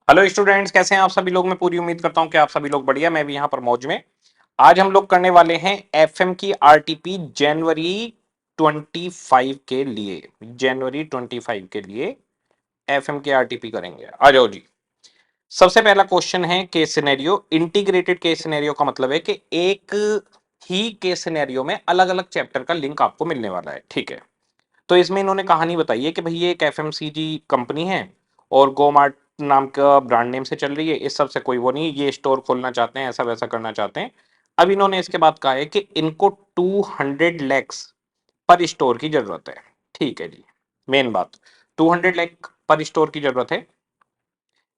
Hello students, कैसे हैं आप सभी लोग। मैं पूरी उम्मीद करता हूं कि आप सभी लोग बढ़िया। मैं भी यहां पर मौज में। आज हम लोग करने वाले हैं एफएम की आरटीपी जनवरी 25 के लिए। जनवरी 25 के लिए एफएम की आरटीपी करेंगे। आ जाओ जी। सबसे पहला क्वेश्चन है case scenario. Integrated case scenario का मतलब है कि एक ही केस सिनेरियो में अलग अलग चैप्टर का लिंक आपको मिलने वाला है। ठीक है। तो इसमें इन्होंने कहानी बताई है कि भाई ये एक एफएमसीजी कंपनी है और गोमार्ट नाम का ब्रांड नेम से चल रही है। इस सब से कोई वो नहीं, ये स्टोर खोलना चाहते हैं, ऐसा वैसा करना चाहते हैं। अब इन्होंने इसके बाद कहा है कि इनको 200 लैक्स पर स्टोर की जरूरत है। ठीक है जी। मेन बात, 200 लाख पर स्टोर की जरूरत है।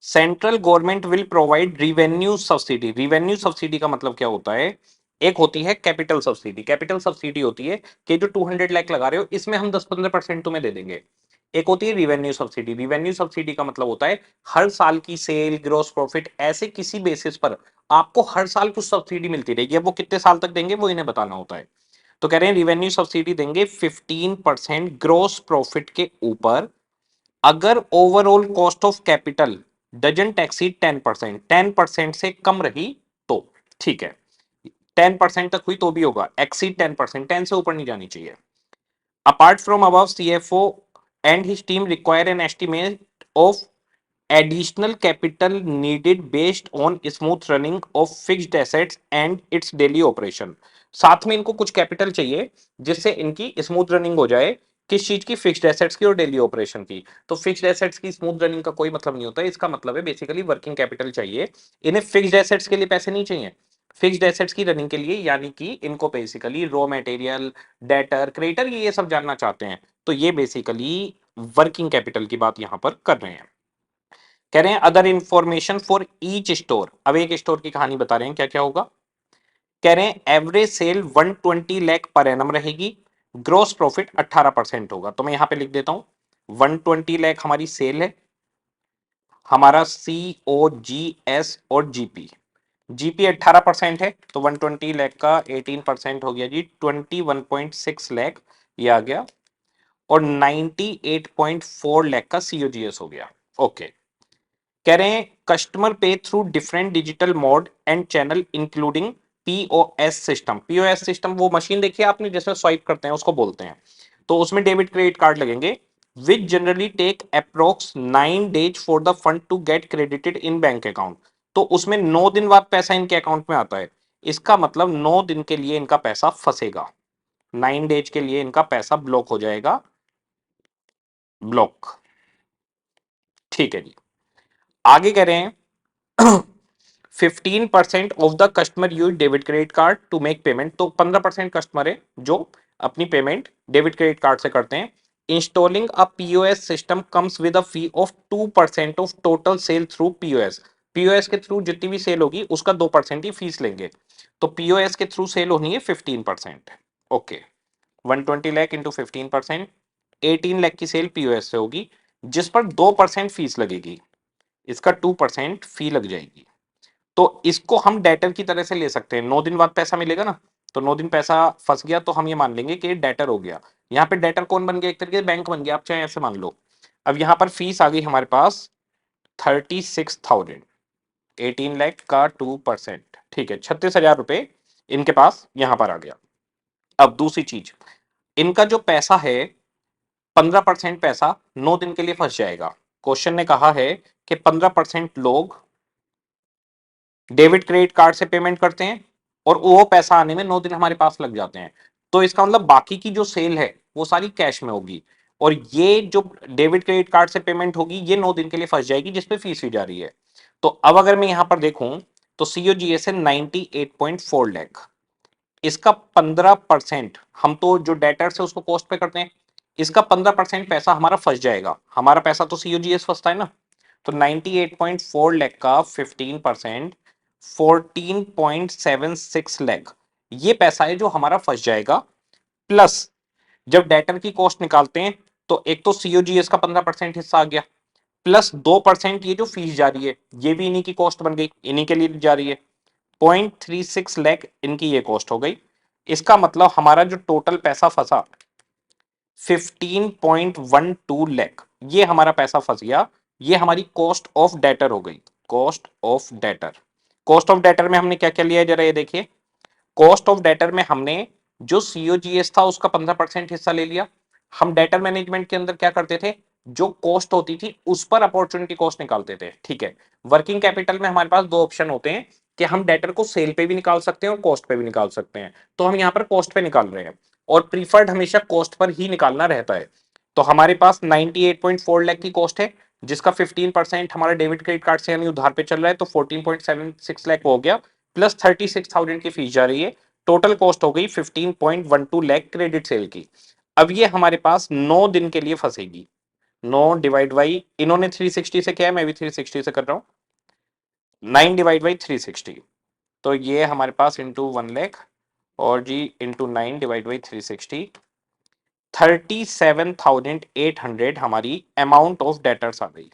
Central government will provide revenue subsidy. Revenue subsidy का मतलब क्या होता है? एक होती है कैपिटल सब्सिडी। कैपिटल सब्सिडी होती है कि जो 200 लाख लगा रहे हो इसमें हम 10-15% तुम्हें दे देंगे। एक होती है रिवेन्यू सब्सिडी। रिवेन्यू सब्सिडी का मतलब होता है हर साल की सेल, ग्रॉस प्रॉफिट, ऐसे किसी बेसिस पर आपको हर साल कुछ सब्सिडी मिलती रहेगी। अब वो कितने साल तक देंगे वो इन्हें बताना होता है। तो कह रहे हैं रिवेन्यू सब्सिडी देंगे 15% ग्रॉस प्रॉफिट के ऊपर, अगर overall cost of capital doesn't exceed 10%, 10% से कम रही तो। ठीक है। 10% तक हुई तो भी होगा, एक्सीड 10%, 10 से ऊपर नहीं जानी चाहिए। Apart from above, CFO and his team require an estimate of additional capital needed based on smooth running of fixed assets and its daily operation। साथ में इनको कुछ कैपिटल चाहिए जिससे इनकी स्मूथ रनिंग हो जाए। किस चीज की? फिक्स्ड एसेट्स की और डेली ऑपरेशन की। तो फिक्स्ड एसेट्स की स्मूथ रनिंग का कोई मतलब नहीं होता है। इसका मतलब है बेसिकली वर्किंग कैपिटल चाहिए। इन्हें फिक्स्ड एसेट्स के लिए पैसे नहीं चाहिए। फिक्स्ड एसेट्स की रनिंग के लिए, यानी कि इनको basically raw material, debtor, creditor, ये सब जानना चाहते हैं। तो ये बेसिकली वर्किंग कैपिटल की बात यहां पर कर रहे हैं। कह रहे हैं other information for each store. अब एक स्टोर की कहानी बता रहे हैं क्या क्या होगा। कह रहे हैं average cell 120 lakh per annum रहेगी। ग्रोस प्रॉफिट 18% होगा। तो मैं यहां पे लिख देता हूं 120 लाख हमारी सेल है। हमारा COGS और जीपी, जीपी 18% है तो 120 लाख का 18% हो गया जी 21.6 लाख, ये आ गया। और 98.4 लाख का COGS हो गया। ओके। कह रहे हैं कस्टमर पे through different digital mode and channel including POS system. POS system वो मशीन देखी है आपने जिसमें स्वाइप करते हैं, उसको बोलते हैं। तो उसमें डेबिट क्रेडिट कार्ड लगेंगे। Which generally take approx 9 days for the fund to get credited in bank account. तो उसमें 9 दिन बाद पैसा इनके अकाउंट में आता है। इसका मतलब 9 दिन के लिए इनका पैसा फंसेगा। 9 days के लिए इनका पैसा ब्लॉक हो जाएगा। ब्लॉक। ठीक है जी। आगे कह रहे हैं 15% of the customer use debit credit card to make payment. तो 15% कस्टमर है जो अपनी पेमेंट डेबिट क्रेडिट कार्ड से करते हैं। Installing a POS system comes with a fee of 2% of total sale through POS. POS के थ्रू जितनी भी सेल होगी उसका 2% ही फीस लेंगे। तो पीओएस के थ्रू सेल होनी है 15%। ओके। 120 लाख इंटू 15%, 18 लाख की सेल पीओएस से होगी जिस पर 2% फीस लगेगी। इसका 2% फी लग जाएगी। तो इसको हम डेटर की तरह से ले सकते हैं। 9 दिन बाद पैसा मिलेगा ना, तो 9 दिन पैसा फंस गया तो हम ये मान लेंगे कि डेटर हो गया। यहाँ पे डेटर कौन बन गया? एक तरीके से बैंक बन गया, आप चाहे ऐसे मान लो। अब यहाँ पर फीस आ गई हमारे पास 36,000। 18 लाख का 2%, ठीक है, 36,000 रुपए इनके पास यहां पर आ गया। अब दूसरी चीज, इनका जो पैसा है 15% पैसा 9 दिन के लिए फंस जाएगा। क्वेश्चन ने कहा है कि 15% लोग डेबिट क्रेडिट कार्ड से पेमेंट करते हैं और वो पैसा आने में 9 दिन हमारे पास लग जाते हैं। तो इसका मतलब बाकी की जो सेल है वो सारी कैश में होगी और ये जो डेबिट क्रेडिट कार्ड से पेमेंट होगी ये 9 दिन के लिए फंस जाएगी जिसपे फीस भी जा रही है। तो अब अगर मैं यहां पर देखूं तो सीओजीएस है 98.4 लाख। इसका 15%, हम तो जो डेटर्स है उसको कॉस्ट पे करते हैं, इसका 15% पैसा हमारा फंस जाएगा। हमारा पैसा तो सीओजीएस फंसता है ना। तो 98.4 लाख का 15%, 14.76 लाख, ये पैसा है जो हमारा फंस जाएगा। प्लस जब डेटर की कॉस्ट निकालते हैं तो एक तो सीओजीएस का 15% हिस्सा आ गया, प्लस 2% ये जो फीस जा रही है ये भी इन्हीं की कॉस्ट बन गई, इन्हीं के लिए जा रही है। 0.36 लाख इनकी ये कॉस्ट हो गई। इसका मतलब हमारा जो टोटल पैसा फंसा 15.12 लाख, ये हमारा पैसा फंस गया ये हमारी कॉस्ट ऑफ डेटर हो गई। Cost of debtor, cost of debtor में हमने क्या क्या लिया है जरा ये देखिए। कॉस्ट ऑफ डेटर में हमने जो सीओजीएस था उसका 15% हिस्सा ले लिया। हम डेटर मैनेजमेंट के अंदर क्या करते थे, जो कॉस्ट होती थी उस पर अपॉर्चुनिटी कॉस्ट निकालते थे, ठीक है। वर्किंग कैपिटल में हमारे पास दो ऑप्शन होते हैं कि हम डेटर को सेल पे भी निकाल सकते हैं और कॉस्ट पे भी निकाल सकते हैं, तो हम यहां पर कॉस्ट पे निकाल रहे हैं और प्रीफर्ड हमेशा कॉस्ट पर ही निकालना रहता है। तो हमारे पास 98.4 लाख की कॉस्ट है, जिसका 15% हमारा डेबिट क्रेडिट कार्ड से यानी उधार पे चल रहा है, तो 14.76 लाख हो गया, प्लस 36,000 की फीस जा रही है। टोटल कॉस्ट हो गई 15.12 लाख क्रेडिट सेल की। अब ये हमारे पास 9 दिन के लिए फंसेगी। 9 डिवाइड बाई, इन्होंने 360 से किया है, मैं भी 360 से कर रहा हूं, 9 डिवाइड बाई 360, तो ये हमारे पास इंटू 1 लाख, और जी इंटू 9 डिवाइड बाई 360, 37,800 हमारी अमाउंट ऑफ डेटर्स आ गई।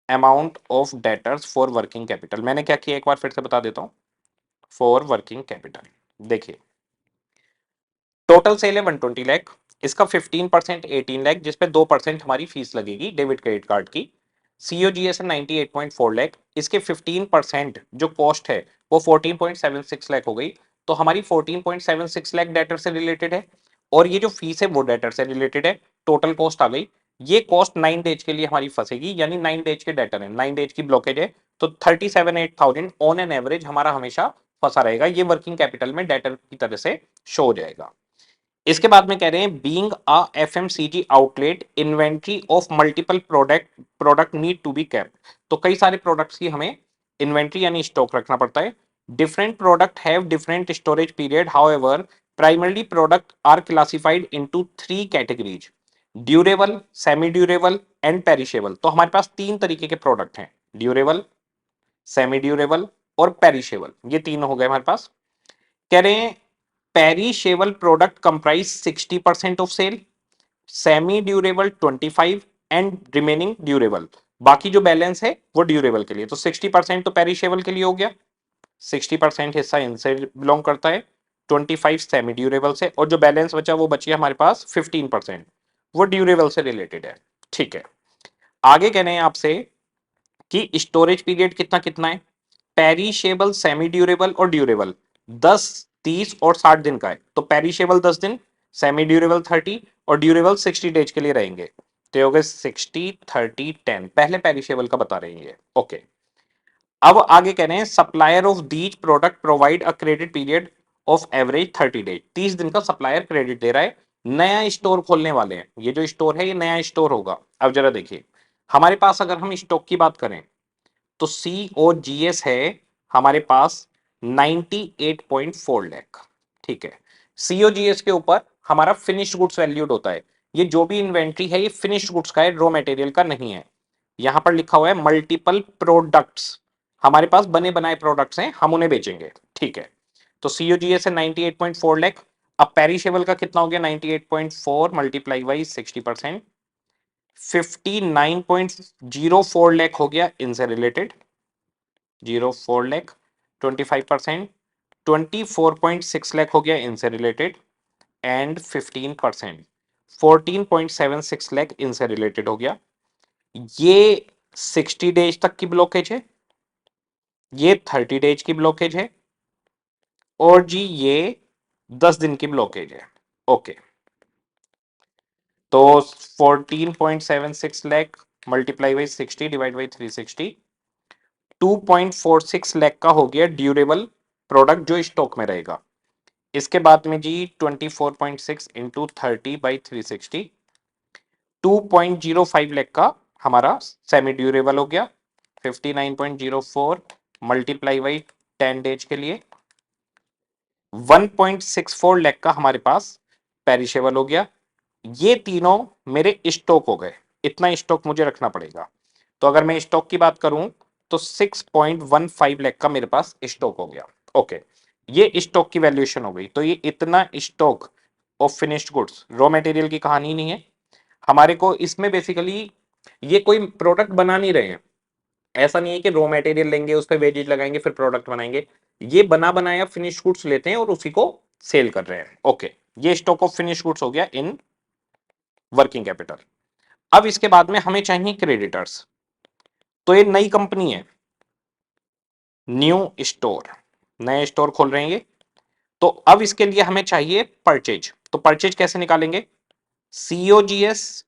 Amount of debtors for working capital, मैंने क्या किया एक बार फिर से बता देता हूं। फॉर वर्किंग कैपिटल देखिए, टोटल सेल है 120 लाख, इसका 15% 18 लाख, जिसपे 2% हमारी फीस लगेगी डेबिट क्रेडिट कार्ड की। सीओजीएस है 98.4 लाख, इसके 15% जो कॉस्ट है वो 14.76 लाख हो गई। तो हमारी 14.76 लाख डेटर से रिलेटेड है, और ये जो फीस है वो डेटर से रिलेटेड है। टोटल कॉस्ट आ गई। ये कॉस्ट 9 डेज के लिए हमारी फंसेगी, यानी 9 डेज के डेटर है, 9 डेज की ब्लॉकेज है, तो 37,800 ऑन एन एवरेज हमारा हमेशा फंसा रहेगा। ये वर्किंग कैपिटल में डेटर की तरह से शो हो जाएगा। इसके बाद में कह रहे हैं being a FMCG outlet inventory of multiple product need to be kept. तो कई सारे प्रोडक्ट्स की हमें इन्वेंट्री यानी स्टॉक रखना पड़ता है। Different product have different storage period, however primarily product are classified into 3 categories, durable, semi durable and perishable. तो हमारे पास 3 तरीके के प्रोडक्ट हैं, ड्यूरेबल, सेमी ड्यूरेबल और पेरिशेबल, ये तीन हो गए हमारे पास। कह रहे हैं perishable product comprise 60% of sale, semi durable 25 and remaining durable. बाकी जो बैलेंस है वो ड्यूरेबल के लिए, तो 60% तो पेरिशेबल के लिए हो गया, 60% हिस्सा इनसे बिलोंग करता है, 25 सेमी ड्यूरेबल से, और जो बैलेंस बचा वो बची हमारे पास 15%, वो ड्यूरेबल से रिलेटेड है, ठीक है। आगे कह रहे हैं आपसे कि स्टोरेज पीरियड कितना कितना है। पेरिशेबल, सेमी ड्यूरेबल और ड्यूरेबल 10, 30 और 60 दिन का है। तो पेरिशेबल 10 दिन, सेमी ड्यूरेबल 30 और ड्यूरेबल 60 डेज के लिए रहेंगे। तो ये हो गए 60, 30, 10। पहले पेरिशेबल का बता रहे हैं ये, ओके। अब आगे कह रहे हैं supplier of these product provide a credit period of average 30 days. 30 दिन का सप्लायर क्रेडिट दे रहा है। नया स्टोर खोलने वाले हैं, ये जो स्टोर है ये नया स्टोर होगा। अब जरा देखिए, हमारे पास अगर हम स्टॉक की बात करें तो COGS है हमारे पास 98.4 लाख, ठीक है। COGS के ऊपर हमारा फिनिश्ड गुड्स वैल्यूड होता है। ये जो भी इन्वेंट्री है ये फिनिश्ड गुड्स का है, रॉ मटेरियल का नहीं है। यहां पर लिखा हुआ है मल्टीपल प्रोडक्ट्स, हमारे पास बने बनाए प्रोडक्ट्स हैं, हम उन्हें बेचेंगे, ठीक है। तो COGS है 98.4 लाख। अब पेरिशेबल का कितना हो गया, 98.4 मल्टीप्लाई बाई 60%, 59.04 लाख हो गया इनसे रिलेटेड, 04 लाख, 25%, 24.6 लाख हो गया इनसे रिलेटेड, एंड 15%, 14.76 लाख इनसे रिलेटेड हो गया। ये 60 डेज तक की ब्लॉकेज है, ये 30 डेज की ब्लॉकेज है, और जी ये 10 दिन की ब्लॉकेज है, ओके। तो 14.76 lakh multiply by 60 divide by 360, 2.46 lakh का हो गया ड्यूरेबल प्रोडक्ट जो स्टॉक में रहेगा। इसके बाद में जी 24.6 इंटू 30/360, 2.05 लाख का हमारा सेमी ड्यूरेबल हो गया, 59.04 मल्टीप्लाई बाई 10 डेज के लिए, 1.64 लाख का हमारे पास पेरिशेबल हो गया। ये तीनों मेरे स्टॉक हो गए, इतना स्टॉक मुझे रखना पड़ेगा। तो अगर मैं स्टॉक की बात करूं तो 6.15 लाख का मेरे पास स्टॉक हो गया, ओके। ये स्टॉक की वैल्यूएशन हो गई। तो ये इतना stock of finished goods, raw material की कहानी नहीं है हमारे को इसमें। बेसिकली ये कोई प्रोडक्ट बना नहीं रहे हैं, ऐसा नहीं है कि रॉ मटेरियल लेंगे उस पर वेजेज लगाएंगे फिर प्रोडक्ट बनाएंगे। ये बना बनाया फिनिश गुड्स लेते हैं और उसी को सेल कर रहे हैं, ओके। ये स्टॉक ऑफ फिनिश गुड्स हो गया इन वर्किंग कैपिटल। अब इसके बाद में हमें चाहिए क्रेडिटर्स। तो ये नई कंपनी है, न्यू स्टोर, नए स्टोर खोल रहे हैं ये। तो अब इसके लिए हमें चाहिए परचेज। तो परचेज कैसे निकालेंगे? COGS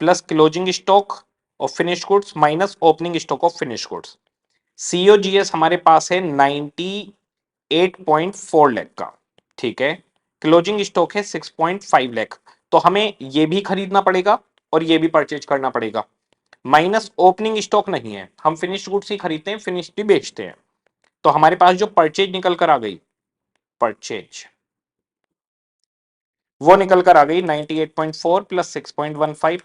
plus closing stock of finish goods minus opening stock of finish goods. COGS हमारे पास है 98.4 लाख का, ठीक है। क्लोजिंग स्टॉक है 6.5 लाख। तो हमें ये भी खरीदना पड़ेगा और ये भी परचेज करना पड़ेगा। माइनस ओपनिंग स्टॉक नहीं है, हम फिनिश गुड्स ही खरीदते हैं, फिनिश भी बेचते हैं। तो हमारे पास जो परचेज निकल कर आ गई, परचेज वो निकल कर आ गई 98.4 प्लस 6.15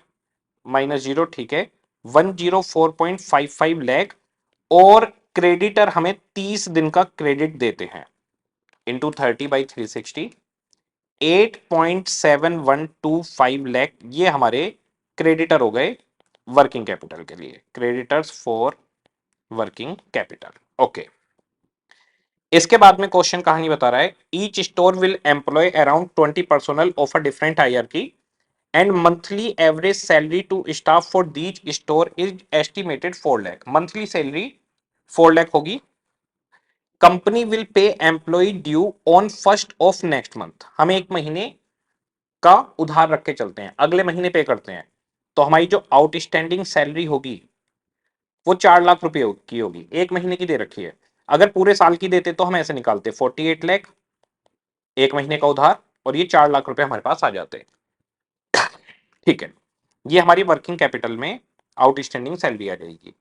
माइनस जीरो, ठीक है, 104.55 लाख। और क्रेडिटर हमें 30 दिन का क्रेडिट देते हैं, इंटू 30/360, 8.7125 लाख ये हमारे क्रेडिटर हो गए वर्किंग कैपिटल के लिए, creditors for working capital. Okay, इसके बाद में क्वेश्चन कहानी बता रहा है, each store will employ around 20 personal of a different hierarchy and monthly average salary to staff for these store is estimated 4 lakh. Monthly salary 4 lakh होगी। Company will pay employ due on first of next month. हम एक महीने का उधार रख के चलते हैं, अगले महीने पे करते हैं। तो हमारी जो आउटस्टैंडिंग सैलरी होगी वो 4 लाख रुपए की होगी, एक महीने की दे रखी है। अगर पूरे साल की देते तो हम ऐसे निकालते 48 लाख, एक महीने का उधार, और ये 4 लाख रुपए हमारे पास आ जाते। ठीक है, ये हमारी वर्किंग कैपिटल में आउटस्टैंडिंग सैलरी आ जाएगी।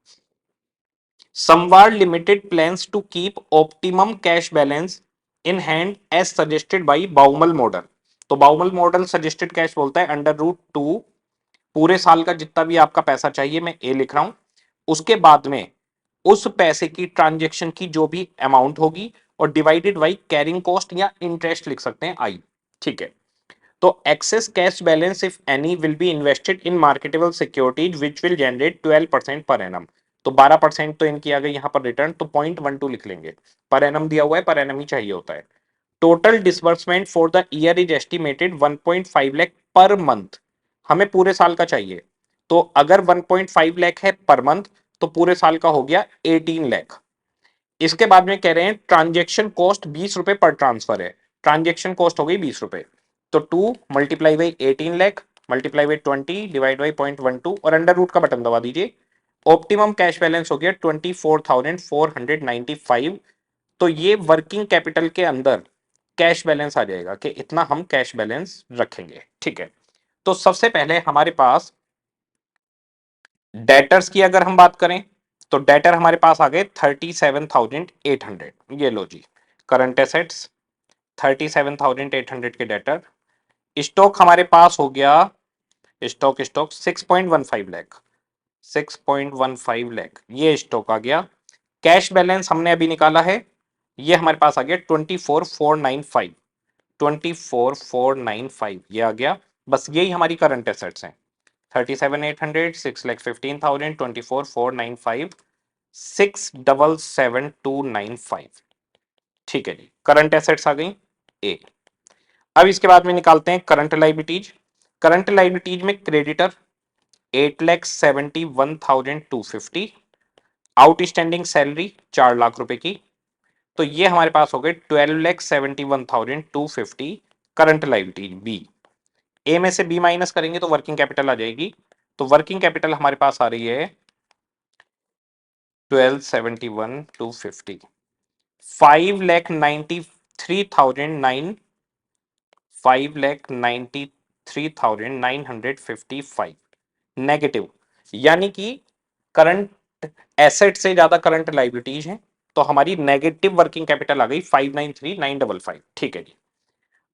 Samvad Limited plans to keep optimum cash balance in hand as suggested by Baumol model। तो बाउमल मॉडल सजेस्टेड कैश बोलता है √2, पूरे साल का जितना भी आपका पैसा चाहिए, मैं ए लिख रहा हूं, उसके बाद में उस पैसे की ट्रांजेक्शन की जो भी अमाउंट होगी और डिवाइडेड बाई कैरिंग कॉस्ट या इंटरेस्ट लिख सकते हैं आई। ठीक है, तो excess cash balance if any will be invested in marketable securities which will generate 12% per annum। तो 12% तो इनकी आ गई यहाँ पर रिटर्न, तो 0.12 लिख लेंगे। पर एनम दिया हुआ है, पर एनम ही चाहिए होता है। Total disbursement for the year is estimated 1.5 lakh per month. हमें पूरे साल का चाहिए, तो अगर 1.5 लाख है पर मंथ तो पूरे साल का हो गया 18 लाख। इसके बाद में कह रहे हैं ट्रांजेक्शन कॉस्ट 20 रुपए पर ट्रांसफर है, ट्रांजेक्शन कॉस्ट हो गई 20 रुपए। तो 2 multiply by 18 lakh multiply by 20 divide by 0.12 और अंडर रूट का बटन दबा दीजिए। ऑप्टिमम कैश बैलेंस हो गया 24,495। तो ये वर्किंग कैपिटल के अंदर कैश बैलेंस आ जाएगा कि इतना हम कैश बैलेंस रखेंगे। ठीक है, तो सबसे पहले हमारे पास डेटर्स की अगर हम बात करें तो डेटर हमारे पास आ गए 37,800। ये लो जी, करंट एसेट्स 37,800 के डेटर। स्टॉक हमारे पास हो गया, स्टॉक स्टॉक 6.15 लाख, 6.15 लाख ये स्टॉक आ गया। कैश बैलेंस हमने अभी निकाला है, ये हमारे पास आ गया 24,495, 24,495 ये आ गया। बस यही हमारी करंट एसेट्स हैं, 37,800, 6,15,000, 24,495, 6,77,295। ठीक है जी, करंट एसेट्स आ गई ए। अब इसके बाद में निकालते हैं करंट लाइबिलिटीज। करंट लाइबिलिटीज में क्रेडिटर 8,71,250, आउटस्टैंडिंग सैलरी 4 लाख रुपए की, तो ये हमारे पास हो गए 12,71,250 करंट लाइबिलिटीज बी। ए में से बी माइनस करेंगे तो वर्किंग कैपिटल आ जाएगी। तो वर्किंग कैपिटल हमारे पास आ रही है 12,71,250, 5,93,900, 5,93,955 नेगेटिव, यानी कि करंट एसेट से ज्यादा करंट लाइबिलिटीज हैं, तो हमारी नेगेटिव वर्किंग कैपिटल आ गई 5,93,955। ठीक है जी,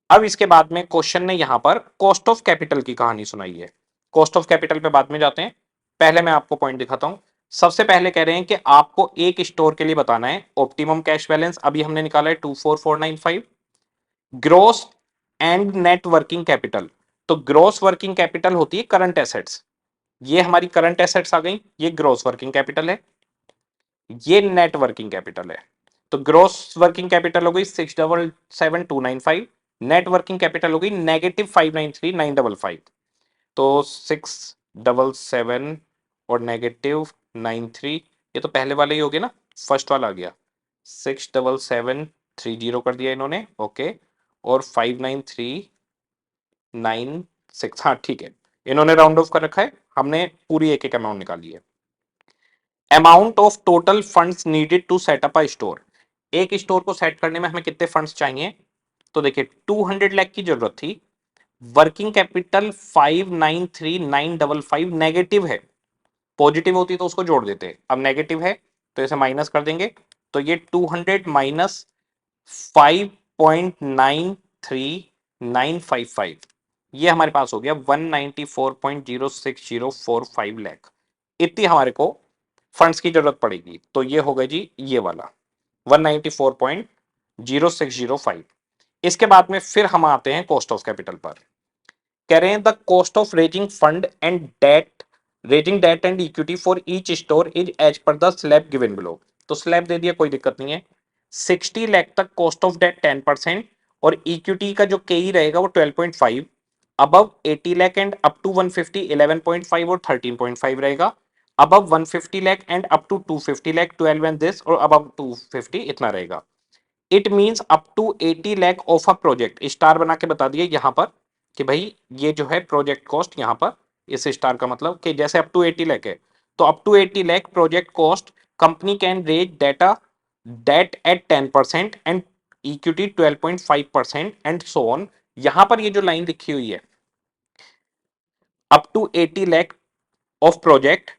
अब इसके बाद में क्वेश्चन ने यहां पर कॉस्ट ऑफ कैपिटल की कहानी सुनाई है। कॉस्ट ऑफ कैपिटल पे बाद में जाते हैं, पहले मैं आपको पॉइंट दिखाता हूं। सबसे पहले कह रहे हैं कि आपको एक स्टोर के लिए बताना है ऑप्टिमम कैश बैलेंस, अभी हमने निकाला है 24,495। Gross and net working capital, तो ग्रोस वर्किंग कैपिटल होती है करंट एसेट्स, ये हमारी करंट एसेट्स आ गई, ये ग्रोस वर्किंग कैपिटल है, ये नेट वर्किंग कैपिटल है। तो ग्रोस वर्किंग कैपिटल हो गई 6,77,295, नेट वर्किंग कैपिटल हो गई -5,93,955। तो 6,77 और -93 ये तो पहले वाले ही हो गए ना, फर्स्ट वाला आ गया 67730 कर दिया इन्होंने, ओके, और 59396, हाँ ठीक है, इन्होंने राउंड ऑफ कर रखा है, हमने पूरी एक एक अमाउंट निकाली है। Amount of total funds needed to set up a store, एक स्टोर को सेट करने में हमें कितने फंड्स चाहिए, तो देखिए 200 लाख की जरूरत थी, वर्किंग कैपिटल 593955 नेगेटिव है, पॉजिटिव होती तो उसको जोड़ देते, अब नेगेटिव है तो इसे माइनस कर देंगे, तो ये 200 माइनस 5.93955, ये हमारे पास हो गया 194.06045 लाख, इतनी हमारे को फंड्स की जरूरत पड़ेगी, तो ये हो गया जी ये वाला 194.0605। इसके बाद में फिर हम आते हैं कॉस्ट ऑफ कैपिटल पर, कह रहे हैं the cost of raising fund and debt, raising debt and equity for each store is as per the slab given below, तो स्लैब दे दिया कोई दिक्कत नहीं है, 60 लाख तक कॉस्ट ऑफ डेट 10% और इक्विटी का जो के रहेगा वो 12.5, above 80 lakh and up to 150 11.5 और 13.5 रहेगा, above 150 lakh and up to 250 lakh 12 and this, और अबव 250 इतना रहेगा। It means up to 80 lakh of a project, star बना के बता दिए यहां पर कि भाई ये जो है प्रोजेक्ट कॉस्ट, यहां पर इस स्टार का मतलब कि जैसे अप टू 80 लाख है, तो up to 80 lakh project cost, company can raise data debt at 10% and equity 12.5% and so on. यहां पर ये जो लाइन लिखी हुई है up to 80 lakh of project,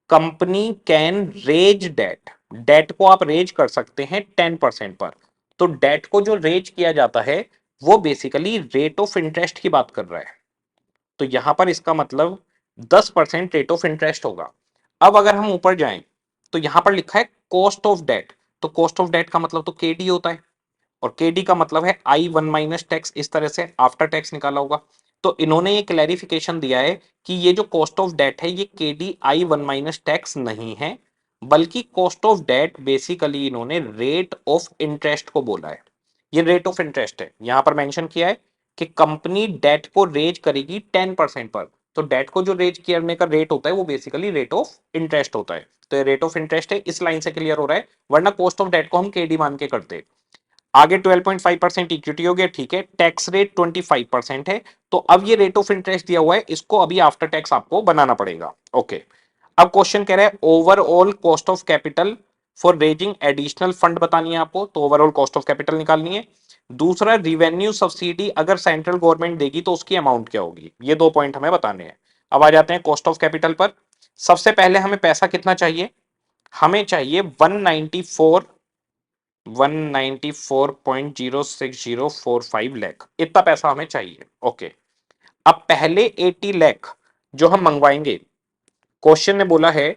company can raise debt, debt को आप रेज कर सकते हैं 10% पर, तो डेट को जो रेज किया जाता है वो बेसिकली रेट ऑफ इंटरेस्ट की बात कर रहा है, तो यहां पर इसका मतलब 10% रेट ऑफ इंटरेस्ट होगा। अब अगर हम ऊपर जाएं तो यहां पर लिखा है कॉस्ट ऑफ डेट, तो कॉस्ट ऑफ डेट का मतलब तो केडी होता है, और केडी का मतलब है I1 - टैक्स, इस तरह से आफ्टर टैक्स निकाला होगा, तो इन्होंने ये क्लैरिफिकेशन दिया है कि ये जो कॉस्ट ऑफ डेट है ये केडी I1 - टैक्स नहीं है, बल्कि कॉस्ट ऑफ डेट बेसिकली इन्होंने रेट ऑफ इंटरेस्ट को बोला है, ये रेट ऑफ इंटरेस्ट है, यहां पर मेंशन किया है कि कंपनी डेट को रेज करेगी 10% पर, तो डेट को जो रेज करने का रेट होता है वो बेसिकली रेट ऑफ इंटरेस्ट होता है, तो ये रेट ऑफ इंटरेस्ट है, इस लाइन से क्लियर हो रहा है, वरना कॉस्ट ऑफ डेट को हम केडी मान के करते। आगे 12.5% इक्विटी हो गया, ठीक है, टैक्स रेट 25% है, तो अब ये रेट ऑफ इंटरेस्ट दिया हुआ है, इसको अभी आफ्टर टैक्स आपको बनाना पड़ेगा, ओके। अब क्वेश्चन कह रहा है overall cost of capital for raising additional fund बतानी है आपको, तो ओवरऑल कॉस्ट ऑफ कैपिटल निकालनी है। दूसरा, रिवेन्यू सब्सिडी अगर सेंट्रल गवर्नमेंट देगी तो उसकी अमाउंट क्या होगी, ये दो पॉइंट हमें बताने हैं। अब आ जाते हैं कॉस्ट ऑफ कैपिटल पर, सबसे पहले हमें पैसा कितना चाहिए, हमें चाहिए 194.06045 लाख, इतना पैसा हमें चाहिए, ओके। अब पहले 80 लाख जो हम मंगवाएंगे, क्वेश्चन ने बोला है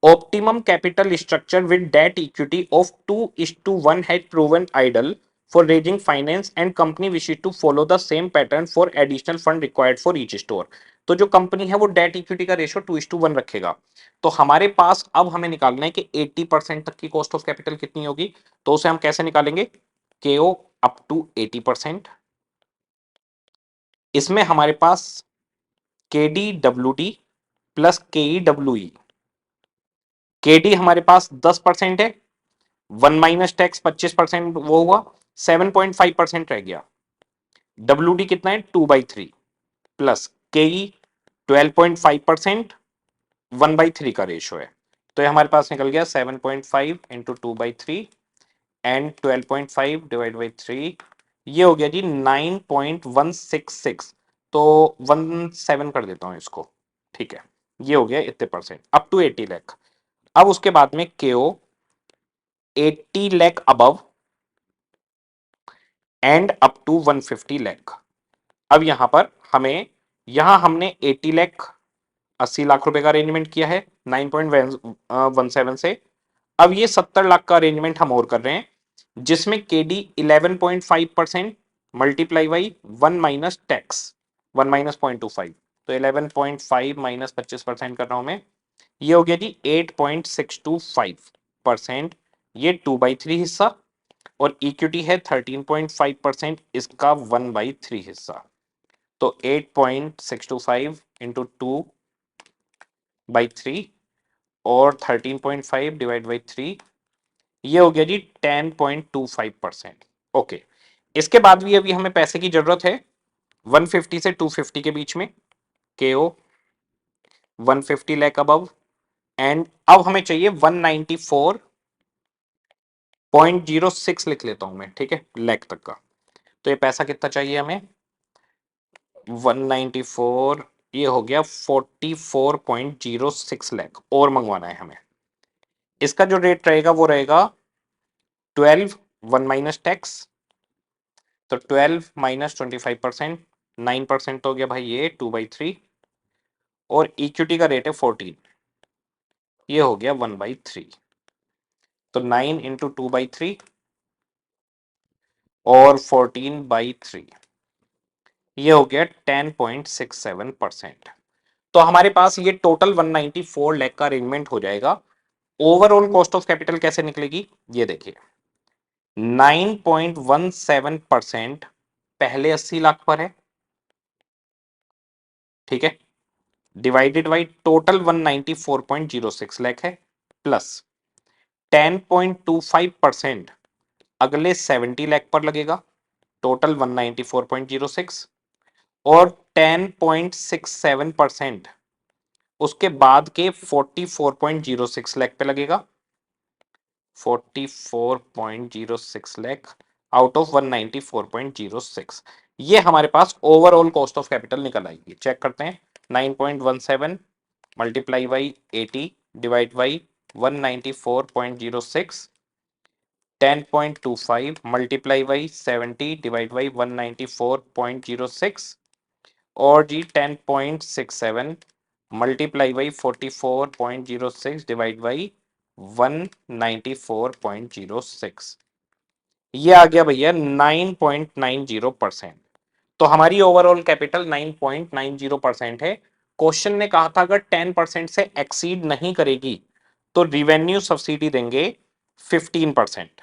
optimum capital structure with debt equity of 2:1 has proven ideal for raising finance and company wishes to follow the same pattern for additional fund required for each store, तो जो कंपनी है वो डेट इक्विटी का ratio 2:1 रखेगा, तो हमारे पास अब हमें निकालना है कि 80% तक की कॉस्ट ऑफ कैपिटल कितनी होगी, तो उसे हम कैसे निकालेंगे, केओ अप टू 80%, इसमें हमारे पास केडी डब्ल्यू डी प्लस केई डब्ल्यू ई, केडी हमारे पास 10% है, 1 - टैक्स 25% वो हुआ, 7.5% रह गया, डब्ल्यू डी कितना है 2/3 प्लस केई 12.5%, 1/3 का रेशियो है, तो ये हमारे पास निकल गया 7.5 इंटू 2/3 एंड 12.5 डिवाइड बाई 3, ये हो गया जी 9.166, तो 17 कर देता हूं इसको, ठीक है, ये हो गया इतने परसेंट अप टू 80 लाख। अब उसके बाद में केओ 80 lakh above and up to 150 lakh, अब यहां पर हमें, यहां हमने 80 लाख 80 लाख रुपए का अरेंजमेंट किया है 9.17 से, अब ये 70 लाख का अरेंजमेंट हम और कर रहे हैं, जिसमें केडी 11.5% मल्टीप्लाई बाई 1 - टैक्स 1 - 0.25, तो 11.5 माइनस 25% कर रहा हूं मैं, ये हो गया जी 8.625%, ये 2/3 हिस्सा, और इक्विटी है 13.5%, इसका 1/3 हिस्सा, तो 8.625 इंटू 2/3 और 13.5 डिवाइड बाई 3, ये हो गया जी 10.25%। ओके, इसके बाद भी अभी हमें पैसे की जरूरत है 150 से 250 के बीच में, केओ 150 लाख अबव, एंड अब हमें चाहिए 194.06 लिख लेता हूं मैं, ठीक है, लाख तक का। तो ये पैसा कितना चाहिए हमें, 194, ये हो गया 44.06 लाख और मंगवाना है हमें। इसका जो रेट रहेगा वो रहेगा 12, 1 माइनस टैक्स, तो 12 माइनस 25%, 9% हो गया भाई ये 2/3, और इक्विटी का रेट है 14, ये हो गया 1/3, तो 9 इंटू 2/3 और 14/3, ये हो गया 10.67%। तो हमारे पास ये टोटल 194 लाख का अरेंजमेंट हो जाएगा। ओवरऑल कॉस्ट ऑफ कैपिटल कैसे निकलेगी, ये देखिए 9.17% पहले 80 लाख पर है, ठीक है, डिवाइडेड बाई टोटल 194.06 लाख है, प्लस 10.25% अगले 70 लाख पर लगेगा, टोटल 194.06, और 10.67% उसके बाद के 44.06 लाख पे लगेगा, 44.06 लाख आउट ऑफ 194.06। ये हमारे पास ओवरऑल कॉस्ट ऑफ कैपिटल निकल आएगी। चेक करते हैं, 9.17 multiply by 80 divide by 194.06, 10.25 multiply by 70 divide by 194.06, और जी 10.67 मल्टीप्लाई बाई 44.06 डिवाइड बाई 194.06, ये आ गया भैया 9.90%। तो हमारी ओवरऑल कैपिटल 9.90% है। क्वेश्चन ने कहा था अगर 10% से एक्सीड नहीं करेगी तो रिवेन्यू सब्सिडी देंगे 15%।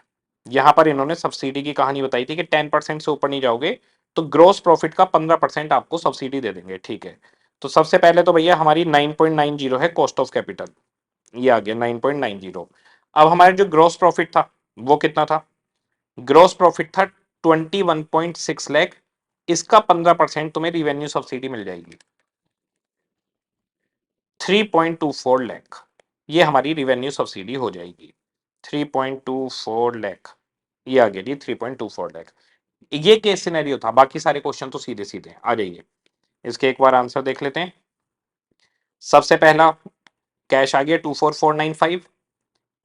यहां पर इन्होंने सब्सिडी की कहानी बताई थी कि 10% से ऊपर नहीं जाओगे तो ग्रोस प्रॉफिट का 15% आपको सब्सिडी दे देंगे, ठीक है। तो सबसे पहले तो भैया हमारी 9.90 है कॉस्ट ऑफ कैपिटल, ये आ गया 9.90। अब हमारे जो ग्रोस प्रॉफिट था वो कितना था, ग्रोस प्रॉफिट था 21.6 लाख, इसका 15% तुम्हें रिवेन्यू सब्सिडी मिल जाएगी 3.24 लाख, ये हमारी रिवेन्यू सब्सिडी हो जाएगी 3.24 लाख, ये आ गया जी 3.24 लाख। ये केस सिनेरियो था, बाकी सारे क्वेश्चन तो सीधे सीधे आ जाइए। इसके एक बार आंसर देख लेते हैं। सबसे पहला कैश आ गया 24495,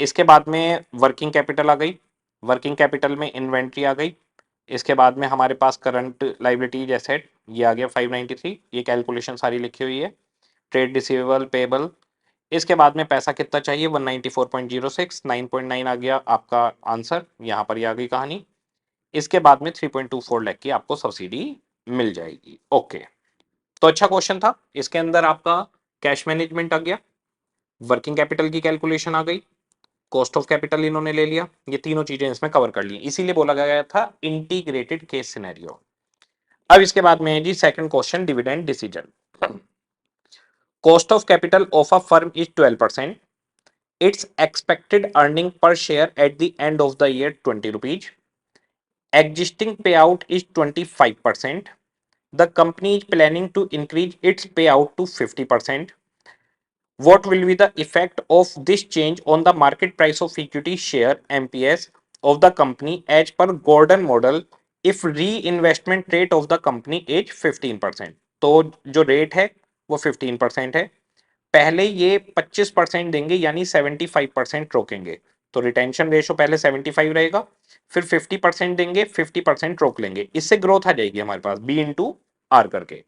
इसके बाद में वर्किंग कैपिटल आ गई, वर्किंग कैपिटल में इन्वेंट्री आ गई, इसके बाद में हमारे पास करंट लाइबिलिटीज एसेट ये आ गया 593, ये कैलकुलेशन सारी लिखी हुई है, ट्रेड रिसीवेबल पेबल, इसके बाद में पैसा कितना चाहिए 194.06, 9.9 आ गया आपका आंसर, यहाँ पर ये आ गई कहानी। इसके बाद में 3.24 लाख की आपको सब्सिडी मिल जाएगी। ओके, तो अच्छा क्वेश्चन था। इसके अंदर आपका कैश मैनेजमेंट आ गया, वर्किंग कैपिटल की कैलकुलेशन आ गई, कॉस्ट ऑफ कैपिटल इन्होंने ले लिया, ये तीनों चीजें इसमें कवर कर ली, इसीलिए बोला गया था इंटीग्रेटेड केस सिनेरियो। अब इसके बाद में है जी second question, dividend decision. Cost of capital of a firm is 12%, it's expected earning per share at the end of the year 20 rupees, existing payout is 25%, the company is planning to increase its payout to 50%. What will be the effect of this change on the market price of equity share MPS of the company as per Gordon model if reinvestment rate of the company is 15%? तो जो rate है वो 15% है, पहले ये 25% देंगे यानी 75% रोकेंगे, तो रिटेंशन रेशो पहले 75 रहेगा, फिर 50% देंगे, 50% रोक लेंगे, इससे ग्रोथ आ जाएगी हमारे पास बी इंटू आर करके।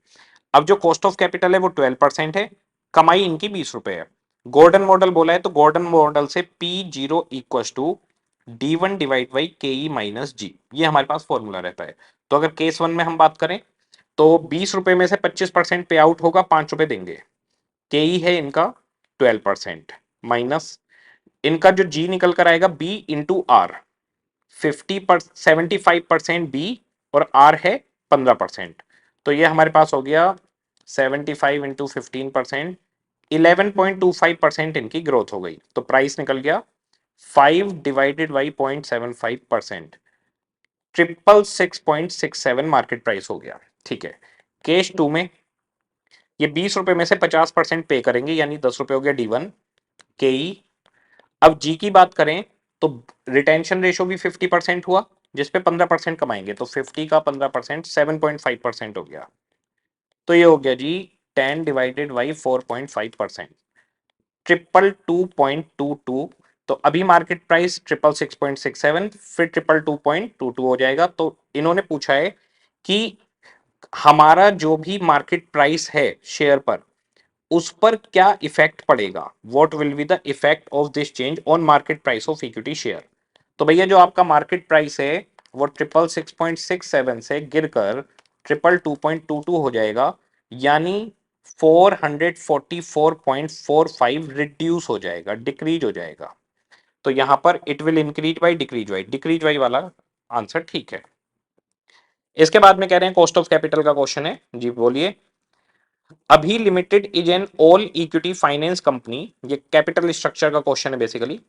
अब जो कॉस्ट ऑफ कैपिटल है वो 12% है, कमाई इनकी 20 रुपए है, गोल्डन मॉडल बोला है तो गोल्डन मॉडल से P0 equal to D1 divide by KE minus G, ये हमारे पास फॉर्मूला रहता है। तो अगर केस 1 में हम बात करें तो 20 रुपए में से 25% पे आउट होगा, 5 रुपए देंगे, KE है इनका 12% माइनस इनका जो जी निकल कर आएगा B इंटू आर, 75% बी और आर है 15%, तो ये हमारे पास हो गया 75 इंटू 15% 11.25% इनकी ग्रोथ हो गई, तो प्राइस निकल गया 5 डिवाइडेड बाई 0.75%, 666.67 मार्केट प्राइस हो गया। ठीक है, केस 2 में ये 20 रुपए में से 50% पे करेंगे, यानी 10 रुपए हो गया D1 KE। अब जी की बात करें तो रिटेंशन रेशो भी 50% हुआ, जिसपे 15% कमाएंगे, तो 50 का 15% 7.5% हो गया, तो ये हो गया जी 10 डिवाइडेड बाई 4.5%, 222.22। तो अभी मार्केट प्राइस 666.67, फिर 222.22 हो जाएगा। तो इन्होंने पूछा है कि हमारा जो भी मार्केट प्राइस है शेयर पर, उस पर क्या इफेक्ट पड़ेगा, what will be the effect of this change on market price of equity share. तो भैया जो आपका मार्केट प्राइस है वो 666.67 से गिरकर 222.22 हो जाएगा, यानी 444.45 रिड्यूस हो जाएगा, डिक्रीज हो जाएगा। तो यहां पर it will increase by decrease by वाला आंसर ठीक है। इसके बाद में कह रहे हैं कॉस्ट ऑफ कैपिटल का क्वेश्चन है जी, बोलिए। अभी limited is an all equity finance company, ये कैपिटल स्ट्रक्चर का क्वेश्चन है basically.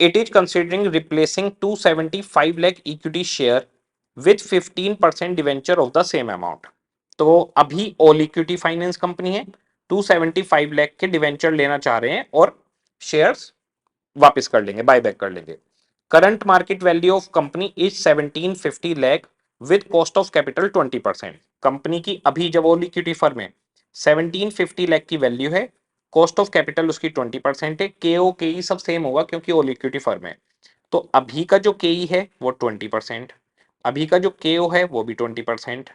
It is considering replacing 275 lakh equity share with 15% debenture of the same amount. तो अभी ऑल इक्विटी फाइनेंस कंपनी है, 275 लाख के डिवेंचर लेना चाह रहे हैं और शेयर्स वापस कर लेंगे, बाय बैक कर लेंगे। Current market value of company is 1750 lakh with cost of capital 20%। Company की अभी जब ऑल इक्विटी फर्म है 1750 लाख की वैल्यू है, कॉस्ट ऑफ कैपिटल उसकी 20% है, के ओ के ई सब सेम होगा क्योंकि ऑल इक्विटी फर्म है। तो अभी का जो के ई है वो 20%, अभी का जो के ओ है वो भी 20%,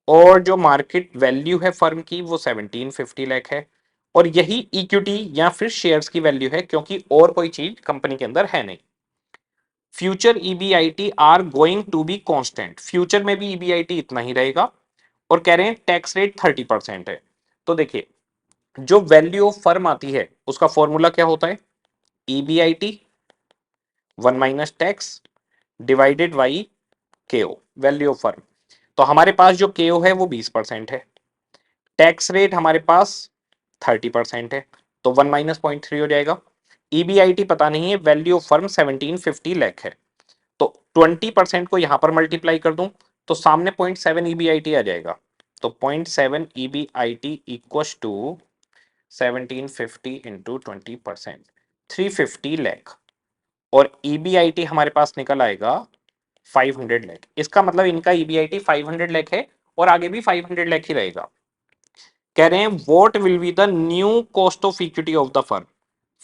और जो मार्केट वैल्यू है फर्म की वो 1750 लाख है, और यही इक्विटी या फिर शेयर्स की वैल्यू है क्योंकि और कोई चीज कंपनी के अंदर है नहीं। Future EBIT are going to be constant, future में भी ईबीआईटी इतना ही रहेगा, और कह रहे हैं टैक्स रेट 30% है। तो देखिए जो वैल्यू ऑफ फर्म आती है उसका फॉर्मूला क्या होता है, EBIT 1 minus tax divided by केओ, वैल्यू ऑफ फर्म। तो हमारे पास जो केओ है वो 20% है, टैक्स रेट हमारे पास 30% है, तो 1 माइनस 0.3 हो जाएगा। ईबीआईटी पता नहीं है, वैल्यू ऑफ फर्म 1750 लाख है, तो 20% को यहां पर मल्टीप्लाई कर दूं तो सामने 0.7 ईबीआईटी आ जाएगा, तो 0.7 EBIT equal to 1750 into 20%, 350 lakh, और ईबीआईटी हमारे पास निकल आएगा 500 लाख। इसका मतलब इनका ईबीआईटी 500 लाख है और आगे भी 500 लाख ही रहेगा। कह रहे हैं what will be the new cost of equity of the firm,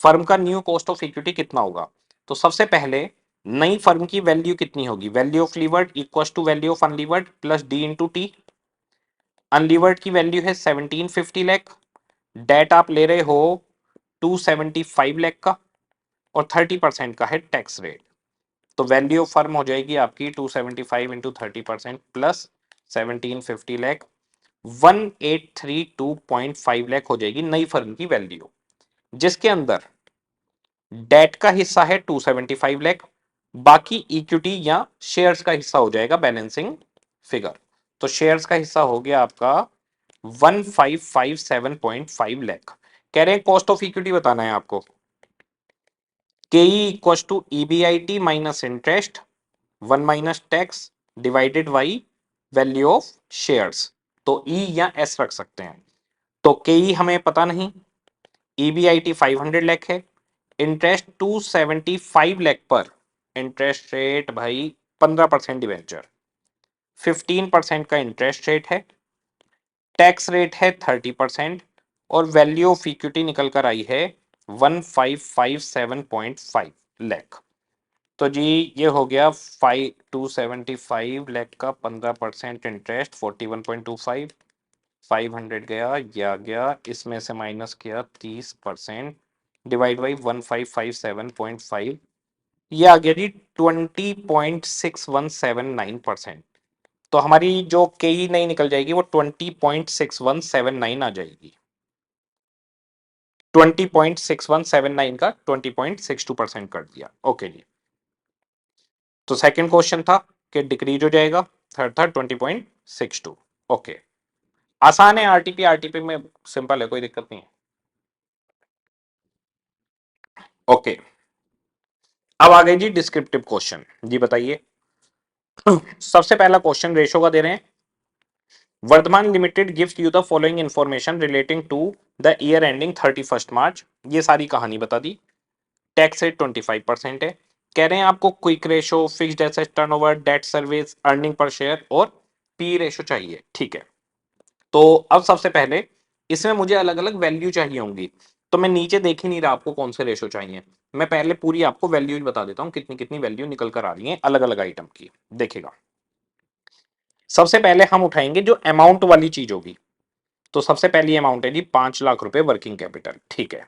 firm का न्यू कॉस्ट ऑफ इक्विटी कितना होगा। तो सबसे पहले नई फर्म की वैल्यू कितनी होगी, value of levered equal to value of unlevered plus D into T. Unlevered की वैल्यू है 1750 लाख, डेट आप ले रहे हो 275 लाख का, और 30% का है टैक्स रेट। तो वैल्यू ऑफ फर्म हो जाएगी आपकी 275 इंटू 30% प्लस 1750 लाख, 1832.5 लाख हो जाएगी नई फर्म की वैल्यू, जिसके अंदर डेट का हिस्सा है 275 लाख, बाकी इक्विटी या शेयर्स का हिस्सा हो जाएगा बैलेंसिंग फिगर। तो शेयर्स का हिस्सा हो गया आपका 1557.5 लाख। कह रहे हैं कॉस्ट ऑफ इक्विटी बताना है आपको, के equal to EBIT minus interest 1 minus tax divided by value of shares. तो ई या एस रख सकते हैं। तो के ई हमें पता नहीं, ईबीआईटी 500 लाख है, इंटरेस्ट 275 लाख पर इंटरेस्ट रेट भाई 15% डिवेंचर, 15% का इंटरेस्ट रेट है, टैक्स रेट है 30%, और वैल्यू ऑफ इक्विटी निकल कर आई है 1557.5 लाख। तो जी ये हो गया 275 लाख का 15% इंटरेस्ट 41.25, 500 गया, ये आ गया, इसमें से माइनस किया 30%, डिवाइड बाई 1557.5, ये आ गया जी 20.6179%। तो हमारी जो के ई नहीं निकल जाएगी वो 20.6179 आ जाएगी, 20.6179 का 20.62% कर दिया। ओके जी, तो सेकंड क्वेश्चन था कि डिक्रीज हो जाएगा, थर्ड था 20.62। ओके, आसान है, आरटीपी आरटीपी में सिंपल है, कोई दिक्कत नहीं है। ओके, अब आ गए जी डिस्क्रिप्टिव क्वेश्चन। जी बताइए। सबसे पहला क्वेश्चन रेशो का दे रहे हैं। Vardhman limited gives you the following information relating to the year ending 31 March. ये सारी कहानी बता दी। टैक्स रेट 25% है। कह रहे हैं आपको quick ratio, fixed asset turnover, debt service, earning per share और पी रेशो चाहिए। ठीक है, तो अब सबसे पहले इसमें मुझे अलग अलग वैल्यू चाहिए होंगी। तो मैं नीचे देख ही नहीं रहा आपको कौन से रेशो चाहिए। मैं पहले पूरी आपको वैल्यूज बता देता हूं, कितनी कितनी वैल्यू निकल कर आ रही है अलग अलग आइटम की। देखेगा, सबसे पहले हम उठाएंगे जो अमाउंट वाली चीज होगी। तो सबसे पहली अमाउंट है जी 5 लाख रुपए वर्किंग कैपिटल। ठीक है,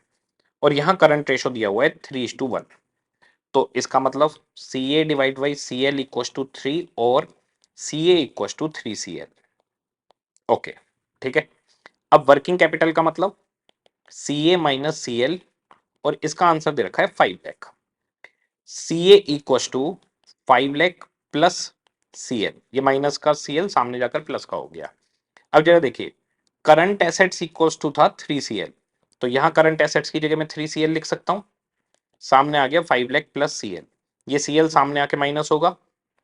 और यहां करंट रेशो दिया हुआ है 3:1। तो इसका मतलब C A divide by C L equal to 3 और C A equal to 3 CL। Okay, ठीक है। अब वर्किंग कैपिटल का मतलब सी ए माइनस सी एल, और इसका आंसर दे रखा है 5 lakh. C A equal to 5 lakh plus C L, ये माइनस का सी एल सामने जाकर प्लस का हो गया। अब जरा देखिए, करंट एसेट्स इक्वल्स टू था 3 CL। तो यहां करंट एसेट्स की जगह मैं 3 CL लिख सकता हूं। सामने आ गया 5 लाख प्लस सी एल, ये सी एल सामने आके माइनस होगा,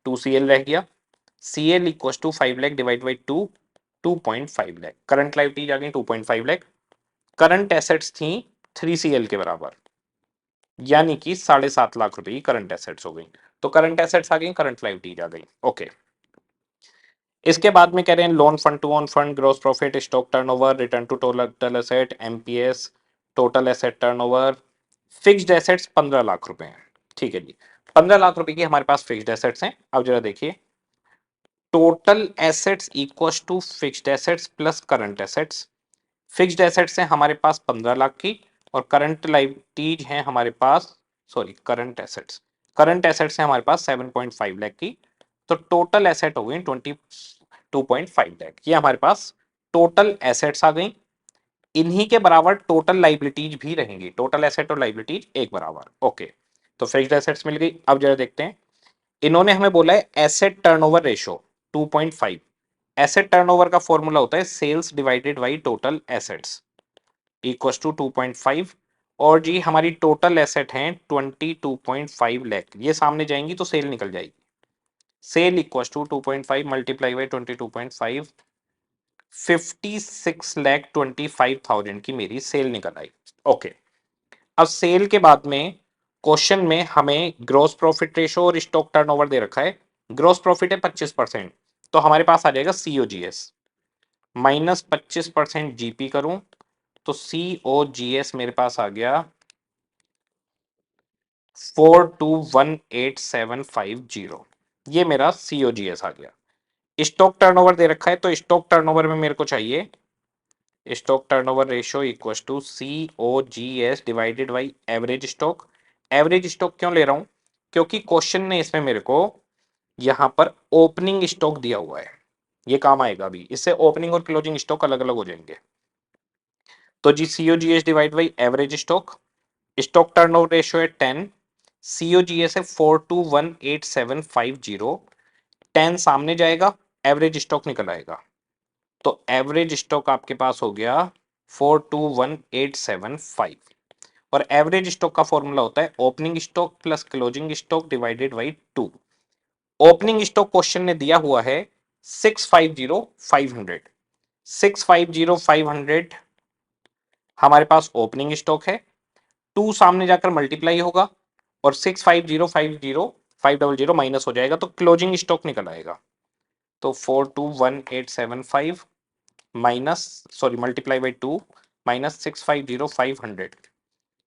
2 CL रह गया। C L equal to 5 lakh divide by 2.5 lakh. Current liabilities आ गई 2.5 लाख। करंट एसेट्स थी 3 CL के बराबर, यानी कि 7.5 लाख रुपए की करंट एसेट्स हो गई। तो करंट एसेट्स आ गई, करंट लाइबिलिटीज आ गई। ओके, इसके बाद में कह रहे हैं loan fund to own fund, gross profit, stock turnover, return to total asset, MPS, total asset turnover. Fixed assets 15 lakh रुपए हैं। ठीक है जी, 15 लाख रुपए की हमारे पास फिक्स्ड एसेट्स हैं। अब जरा देखिए, total assets equals to fixed assets plus current assets. Fixed assets हैं हमारे पास 15 लाख की, और करंट लाइबिलिटीज हैं हमारे पास, sorry current assets, current assets हैं हमारे पास 7.5 लाख की। तो टोटल एसेट हो गई 22.5 लाख। ये हमारे पास टोटल एसेट्स आ गई। इन्हीं के बराबर टोटल लाइबिलिटीज भी रहेंगी, टोटल एसेट और लाइबिलिटीज एक बराबर। ओके, तो फिक्स्ड एसेट्स मिल गई। अब जरा देखते हैं, इन्होंने हमें बोला है asset turnover ratio 2.5। Asset turnover का फॉर्मूला होता है sales divided by total assets equal to 2.5। और जी हमारी टोटल एसेट है 22.5 लाख, ये सामने जाएंगी तो सेल निकल जाएगी। Sale equal to 2.5 multiply by 22.5, 56,25,000 की मेरी सेल निकल आई। ओके, अब सेल के बाद में क्वेश्चन में हमें ग्रॉस प्रॉफिट रेशो और स्टॉक टर्नओवर दे रखा है। ग्रॉस प्रॉफिट है 25%, तो हमारे पास आ जाएगा सीओजीएस माइनस 25% जीपी करूं तो सीओजीएस मेरे पास आ गया 4218,750। ये मेरा सीओजीएस आ गया। स्टॉक टर्नओवर दे रखा है, तो स्टॉक टर्नओवर में मेरे को चाहिए stock turnover ratio equal to COGS divided by average stock. Average stock क्यों ले रहा हूं, क्योंकि क्वेश्चन ने इसमें मेरे को यहां पर ओपनिंग स्टॉक दिया हुआ है, ये काम आएगा अभी। इससे ओपनिंग और क्लोजिंग स्टॉक अलग अलग हो जाएंगे। तो जी COGS divide by average stock, stock turnover ratio है 10, सीओजीएस है 4218,750। 10 सामने जाएगा, एवरेज स्टॉक निकल आएगा। तो एवरेज स्टॉक आपके पास हो गया 421875। और एवरेज स्टॉक का फॉर्मूला होता है opening stock plus closing stock divided by 2। Opening stock question ने दिया हुआ है 650,500। 650,500 हमारे पास ओपनिंग स्टॉक है, 2 सामने जाकर मल्टीप्लाई होगा, और 650,500 माइनस हो जाएगा तो क्लोजिंग स्टॉक निकल आएगा। तो 421875 minus, sorry multiply by 2 minus 650,500,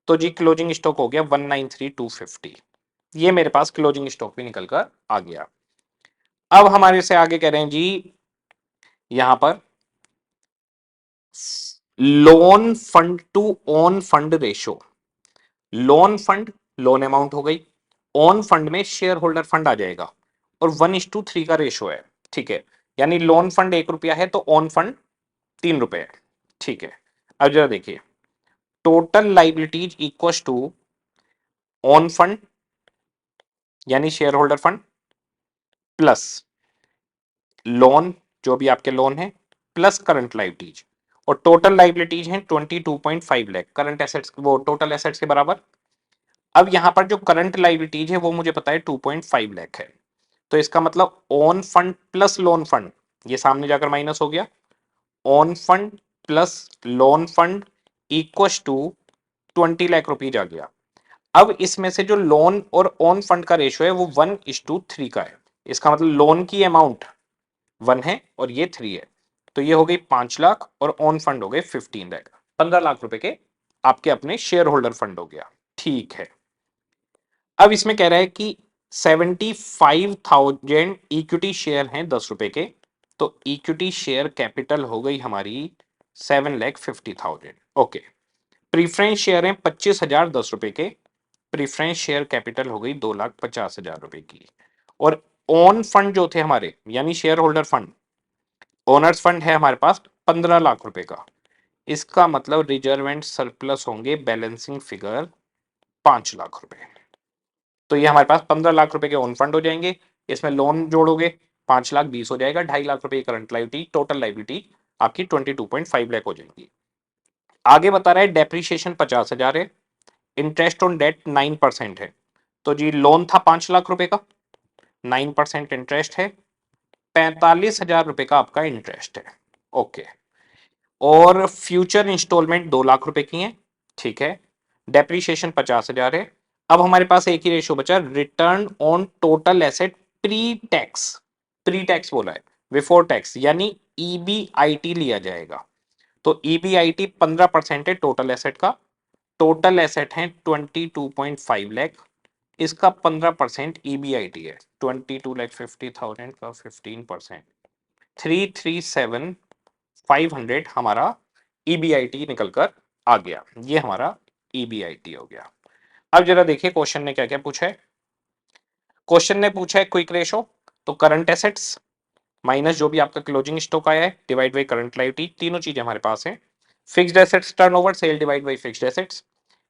तो जी क्लोजिंग स्टॉक हो गया 193,250। ये मेरे पास क्लोजिंग स्टॉक भी निकल कर आ गया। अब हमारे से आगे कह रहे हैं जी यहां पर loan fund to own fund ratio. Loan fund, loan amount हो गई, ओन फंड में शेयर होल्डर फंड आ जाएगा, और 1:3 का रेशो है। ठीक है, यानी लोन फंड 1 रुपया है तो ओन फंड 3 रुपए है। ठीक है, अब जरा देखिए, total liabilities equal to own fund यानी share holder fund plus loan, जो भी आपके लोन है, प्लस करंट लाइबिलिटीज। और टोटल लाइबिलिटीज हैं 22.5 लाख, करंट एसेट्स वो टोटल एसेट्स के बराबर। अब यहां पर जो करंट लाइबिलिटीज है वो मुझे पता है 2.5 लाख है, तो इसका मतलब own fund plus loan fund, ये सामने जाकर माइनस हो गया, own fund plus loan fund equals to 20 lakh rupees आ गया। अब इसमें से जो लोन और ओन फंड का रेशियो है वो 1:3 का है, इसका मतलब लोन की अमाउंट 1 है और ये 3 है, तो ये हो गई 5 लाख और ओन फंड हो गए 15 लाख, 15 लाख रुपए के आपके अपने शेयर होल्डर फंड हो गया। ठीक है, अब इसमें कह रहा है कि 75,000 इक्विटी शेयर हैं 10 रुपए के, तो इक्विटी शेयर कैपिटल हो गई हमारी 7,50,000। ओके, प्रीफरेंस शेयर हैं 25,000 10 रुपए के, प्रीफरेंस शेयर कैपिटल हो गई 2,50,000 रुपए की, और ओन फंड जो थे हमारे यानी share holder fund, owner's fund है हमारे पास 15 लाख रुपए का, इसका मतलब रिजर्व एंड सरप्लस होंगे बैलेंसिंग फिगर 5 लाख रुपए। तो ये हमारे पास 15 लाख रुपए के ओन फंड हो जाएंगे, इसमें लोन जोड़ोगे 5 लाख 20 हो जाएगा, 2.5 लाख रुपए की करंट लाइबिलिटी, टोटल लाइबिलिटी आपकी 22.5 लाख हो जाएंगी। आगे बता रहा है डेप्रीशिएशन 50,000 है, इंटरेस्ट ऑन डेट 9% है, तो जी लोन था 5 लाख रुपए का, 9% इंटरेस्ट है, 45,000 रुपए का आपका इंटरेस्ट है। ओके, और फ्यूचर इंस्टॉलमेंट 2 लाख रुपए की है, ठीक है, डेप्रीशिएशन 50,000 है। अब हमारे पास एक ही रेशियो बचा, return on total asset pre tax, pre tax बोला है, बिफोर टैक्स यानी ईबीआईटी लिया जाएगा, तो ईबीआईटी 15% है टोटल एसेट का, टोटल एसेट है 22.5 लाख, इसका 15% ईबीआईटी है, 22,50,000 का 15%, 337,500 हमारा ईबीआईटी निकल कर आ गया, ये हमारा ईबीआईटी हो गया। अब जरा देखिए क्वेश्चन ने क्या क्या पूछा है। क्वेश्चन ने पूछा है क्विक रेशो, तो करंट एसेट्स माइनस जो भी आपका क्लोजिंग स्टॉक आया है डिवाइड बाई करंट लायबिलिटी, तीनों चीजें हमारे पास हैं। Fixed assets turnover sale divide by fixed assets,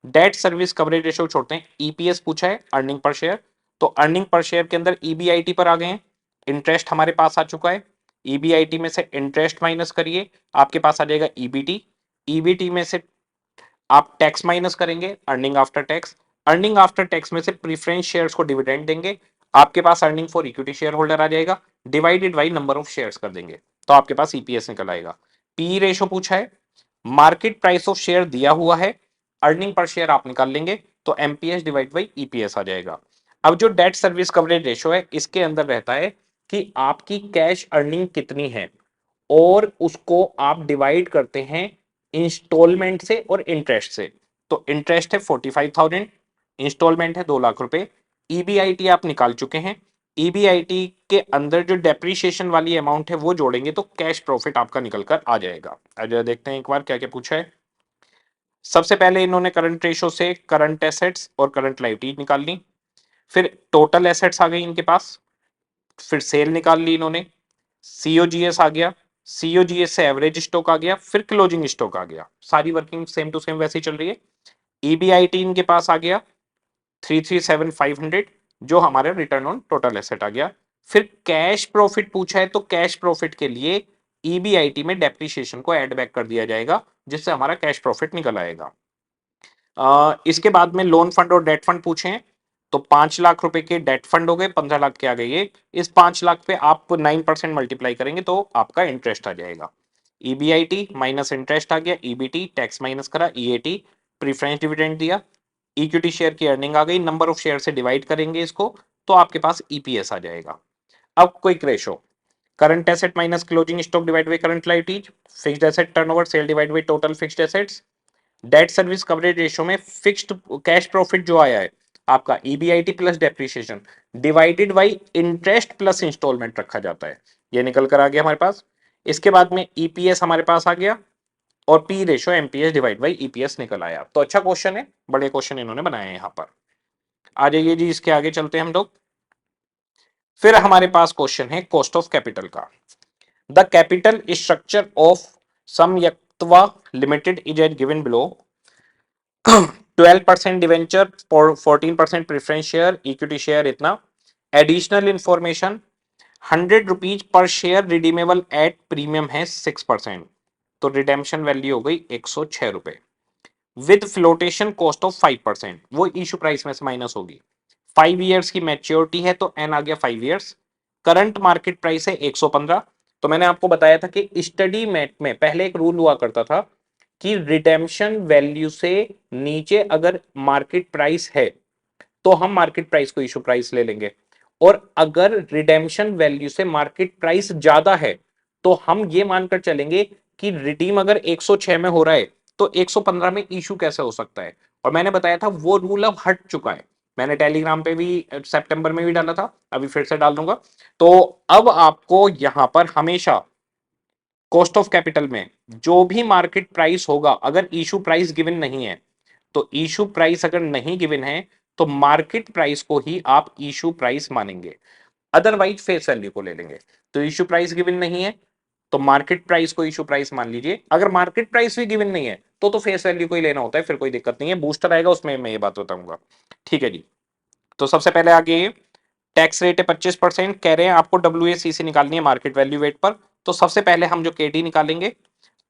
debt service coverage ratio छोड़ते हैं, ईपीएस पूछा है अर्निंग पर शेयर, तो अर्निंग पर शेयर के अंदर ईबीआईटी पर आ गए हैं, इंटरेस्ट हमारे पास आ चुका है, ईबीआईटी में से इंटरेस्ट माइनस करिए आपके पास आ जाएगा ईबीटी, ईबीटी में से आप टैक्स माइनस करेंगे earning after tax, earning after tax में से प्रीफरेंस शेयर्स को डिविडेंड देंगे, आपके पास earning for equity share holder आ जाएगा, divided by number of shares कर देंगे, तो आपके पास ईपीएस निकल आएगा। पी रेशो पूछा है, मार्केट प्राइस ऑफ शेयर दिया हुआ है, अर्निंग पर शेयर आप निकाल लेंगे, तो एमपीएस डिवाइड बाई ईपीएस आ जाएगा। अब जो डेट सर्विस कवरेज रेशो है इसके अंदर रहता है कि आपकी कैश अर्निंग कितनी है और उसको आप डिवाइड करते हैं इंस्टॉलमेंट से और इंटरेस्ट से, तो इंटरेस्ट है 45,000, इंस्टॉलमेंट है 2 लाख रुपए, ईबीआईटी आप निकाल चुके हैं, ईबीआईटी के अंदर जो डेप्रीशिएशन वाली अमाउंट है वो जोड़ेंगे तो कैश प्रॉफिट आपका निकल कर आ जाएगा। अब देखते हैं एक बार क्या क्या पूछा है। सबसे पहले इन्होंने करंट रेशो से करंट एसेट्स और करंट लायबिलिटी निकाल ली, फिर टोटल एसेट्स आ गई इनके पास, फिर सेल निकाल ली इन्होंने, सीओजीएस आ गया, सीओजीएस से एवरेज स्टॉक आ गया, फिर क्लोजिंग स्टॉक आ गया, सारी वर्किंग सेम टू सेम वैसे ही चल रही है। ईबीआईटी इनके पास आ गया 337,500 जो हमारे रिटर्न ऑन टोटल एसेट आ गया। फिर कैश प्रॉफिट पूछा है तो कैश प्रॉफिट के लिए ईबीआईटी में डेप्रीशिएशन को ऐड बैक कर दिया जाएगा जिससे हमारा कैश प्रॉफिट निकल आएगा। इसके बाद में लोन फंड और डेट फंड पूछे हैं, तो 5 लाख रुपए के डेट फंड हो गए, 15 लाख के आ गए ये, इस 5 लाख पे आप 9% मल्टीप्लाई करेंगे तो आपका इंटरेस्ट आ जाएगा, ईबीआईटी माइनस इंटरेस्ट आ गया, ईबीटी टैक्स माइनस करा, ईएटी प्रीफरेंस डिविडेंड दिया, इक्विटी शेयर की अर्निंग आ गई, नंबर ऑफ शेयर से डिवाइड करेंगे इसको तो आपके पास ईपीएस आ जाएगा। अब quick ratio, current asset minus closing stock divide by current liabilities, fixed asset turnover sale divide by total fixed assets, debt service coverage ratio में फिक्स्ड कैश प्रॉफिट जो आया है आपका EBIT plus depreciation divided by interest plus instalment रखा जाता है, ये निकल कर आ गया हमारे पास। इसके बाद में ईपीएस हमारे पास आ गया और P ratio MPS divide by EPS निकल आया, तो अच्छा क्वेश्चन है, बड़े क्वेश्चन इन्होंने बनाए हैं यहां पर। आ जाइए जी इसके आगे चलते हैं हम लोग। फिर हमारे पास क्वेश्चन है कॉस्ट ऑफ कैपिटल का, द कैपिटल स्ट्रक्चर ऑफ समयत्वा limited is as given below, 12% debenture, 14% preference share, equity share इतना, एडिशनल इंफॉर्मेशन 100 रुपीज पर शेयर रिडीमेबल एट प्रीमियम है 6%, तो रिडेम्पशन वैल्यू हो गई 106 रुपए। विद फ्लोटेशन कॉस्ट ऑफ 5%, वो इशू प्राइस में से माइनस होगी। 5 ईयर्स की मैच्योरिटी है तो एन आ गया 5 ईयर्स। करंट मार्केट प्राइस है 115। तो मैंने आपको बताया था कि स्टडी मेट में पहले एक रूल हुआ करता था कि रिडेम्पशन वैल्यू से नीचे अगर मार्केट प्राइस है तो हम मार्केट प्राइस को इशू प्राइस ले लेंगे, और अगर रिडेम्पशन वैल्यू से मार्केट प्राइस ज्यादा है तो हम ये मानकर चलेंगे कि रिडीम अगर 106 में हो रहा है तो 115 में इशू कैसे हो सकता है। और मैंने बताया था वो रूल अब हट चुका है। मैंने टेलीग्राम पे भी सितंबर में भी डाला था, अभी फिर से डाल दूंगा। तो अब आपको यहां पर हमेशा कॉस्ट ऑफ कैपिटल में जो भी मार्केट प्राइस होगा, अगर इशू प्राइस गिवन नहीं है, तो इशू प्राइस अगर नहीं गिवन है तो मार्केट प्राइस को ही आप इशू प्राइस मानेंगे, अदरवाइज फेस वैल्यू को ले लेंगे। तो इशू प्राइस गिवन नहीं है तो मार्केट प्राइस को इशू प्राइस मान लीजिए, अगर मार्केट प्राइस भी गिवन नहीं है तो फेस वैल्यू को ही लेना होता है, फिर कोई दिक्कत नहीं है। बूस्टर आएगा उसमें मैं ये बात बताऊंगा। ठीक है जी। तो सबसे पहले आगे टैक्स रेट है 25%, कह रहे हैं आपको WACC निकालनी है मार्केट वैल्यू वेट पर। तो सबसे पहले हम जो KD निकालेंगे,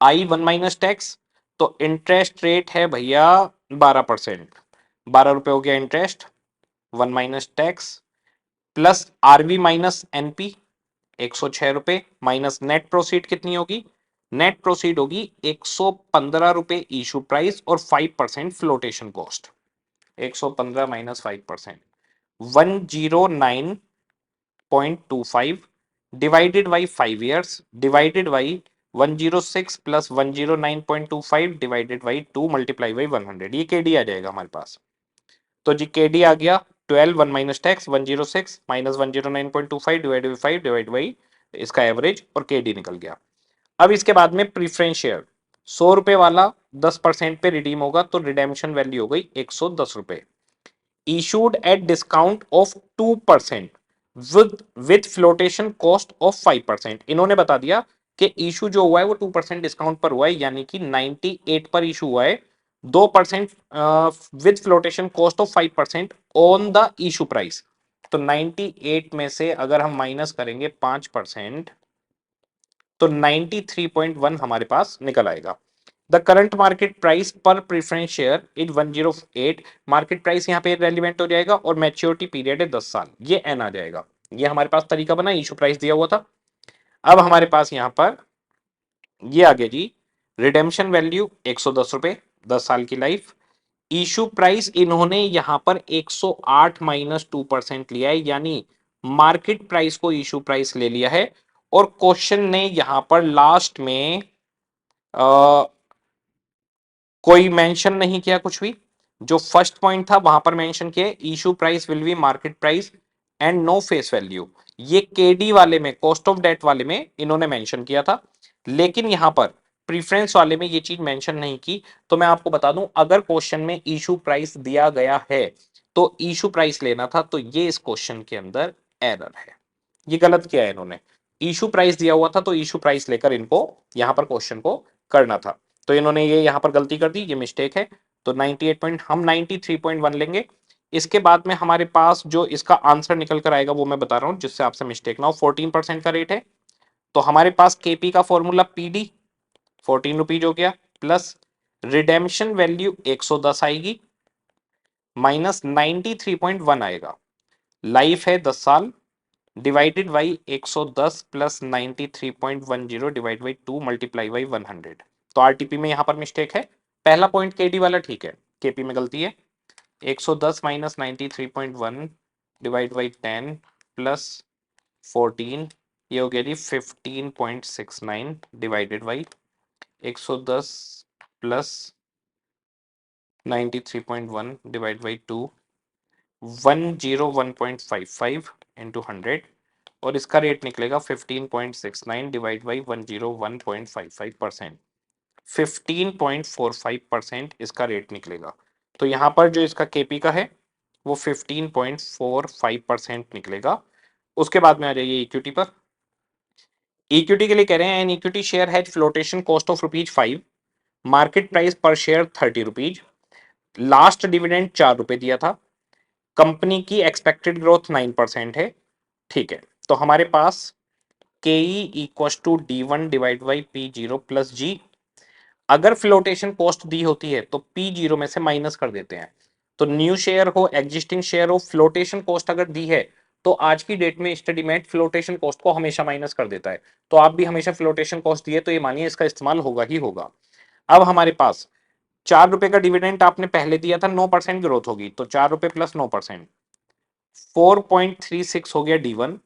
I1 माइनस टैक्स, तो इंटरेस्ट रेट है भैया 12%, 12 रुपए हो गया interest, 1 minus tax, plus RV minus NP 106 रुपए, माइनस नेट प्रोसीड कितनी होगी, नेट प्रोसीड होगी 115 रुपए इशू प्राइस और 5% flotation cost. 115 minus 5%, 109.25 divided by 5 years divided by 106 plus 109.25 divided by 2 multiply by 100, ये केडी आ जाएगा हमारे पास। तो जी केडी आ गया 12, 1 minus tax 106 minus 109.25 divide by 5 divide by इसका एवरेज, और केडी निकल गया। अब इसके बाद में प्रीफरेंस शेयर 100 रुपए वाला 10% पे रिडीम होगा तो रिडेम्पशन वैल्यू हो गई 110 रुपए। issued at discount of 2% with flotation cost of 5%। इन्होंने बता दिया कि इशू जो हुआ है वो 2% डिस्काउंट पर हुआ है, यानी कि 98 पर इशू हुआ है, 2% with flotation cost of 5% on the issue price. तो 98 में से अगर हम माइनस करेंगे 5% तो 93.1 हमारे पास निकल आएगा। द करंट मार्केट प्राइस पर preference share is 108। Market price यहाँ पे रेलिवेंट हो जाएगा और मैच्योरिटी पीरियड है 10 साल, ये एन आ जाएगा। ये हमारे पास तरीका बना, इशू प्राइस दिया हुआ था। अब हमारे पास यहाँ पर ये आ गया जी, रिडेम्पशन वैल्यू 110 रुपए, 10 साल की लाइफ। इशू प्राइस इन्होंने यहां पर 108 माइनस 2% लिया है, यानी मार्केट प्राइस को इशू प्राइस ले लिया है। और क्वेश्चन ने यहां पर लास्ट में कोई मेंशन नहीं किया कुछ भी, जो फर्स्ट पॉइंट था वहां पर मेंशन किया issue price will be market price and no face value. ये केडी वाले में, कॉस्ट ऑफ डेट वाले में इन्होंने मेंशन किया था, लेकिन यहां पर प्रीफरेंस वाले में ये चीज मेंशन नहीं की। तो मैं आपको बता दूं, अगर क्वेश्चन में इशू प्राइस दिया गया है तो इशू प्राइस लेना था, तो ये इस क्वेश्चन के अंदर एरर है, ये गलत किया है इन्होंने। इशू प्राइस दिया हुआ था तो इशू प्राइस लेकर इनको यहां पर क्वेश्चन को करना था, तो इन्होंने ये यहां पर गलती कर दी, ये मिस्टेक है। तो 98 पॉइंट हम 93.1 लेंगे। इसके बाद में हमारे पास जो इसका आंसर निकल कर आएगा वो मैं बता रहा हूं, जिससे आपसे मिस्टेक ना हो। 14% का रेट है तो हमारे पास केपी का फॉर्मूला पीडी 14 रुपीज हो गया, प्लस रिडेम्पशन वैल्यू 110 आएगी, माइनस 93.1 आएगा, लाइफ है 10 साल, divided by 110 plus 93.10 divide by 2 multiply by 100। तो आरटीपी में यहां पर मिस्टेक है, पहला पॉइंट केडी वाला ठीक है, केपी में गलती है। 110 माइनस 93.1 डिवाइड बाई 10 प्लस 14, ये हो गया जी 15.69 divided by 110 plus 93.1 divide by 2, 101.55 into 100, और इसका रेट निकलेगा 15.69 डिवाइड बाई 101.55%, 15.45% इसका रेट निकलेगा। तो यहां पर जो इसका केपी का है वो 15.45% निकलेगा। उसके बाद में आ जाइए इक्विटी पर। इक्विटी के लिए कह रहे हैं an equity share has flotation cost of ₹5, market price पर शेयर ₹30, लास्ट डिविडेंड ₹4 दिया था, कंपनी की एक्सपेक्टेड ग्रोथ 9% है। ठीक है, तो हमारे पास K E equal to D1 divide by P0 plus G. अगर फ्लोटेशन कॉस्ट दी होती है तो P0 में से माइनस कर देते हैं। तो न्यू शेयर हो, एग्जिस्टिंग शेयर हो, फ्लोटेशन कॉस्ट अगर दी है तो आज की डेट में स्टडीमेट फ्लोटेशन कॉस्ट को हमेशा माइनस कर देता है। तो आप भी हमेशा फ्लोटेशन कॉस्ट दिए तो ये मानिए इसका इस्तेमाल होगा ही होगा। अब हमारे पास 4 रुपए का डिविडेंड आपने पहले दिया था, 9% ग्रोथ होगी, तो 4 रुपए प्लस 9%, 4.36 हो गया D1।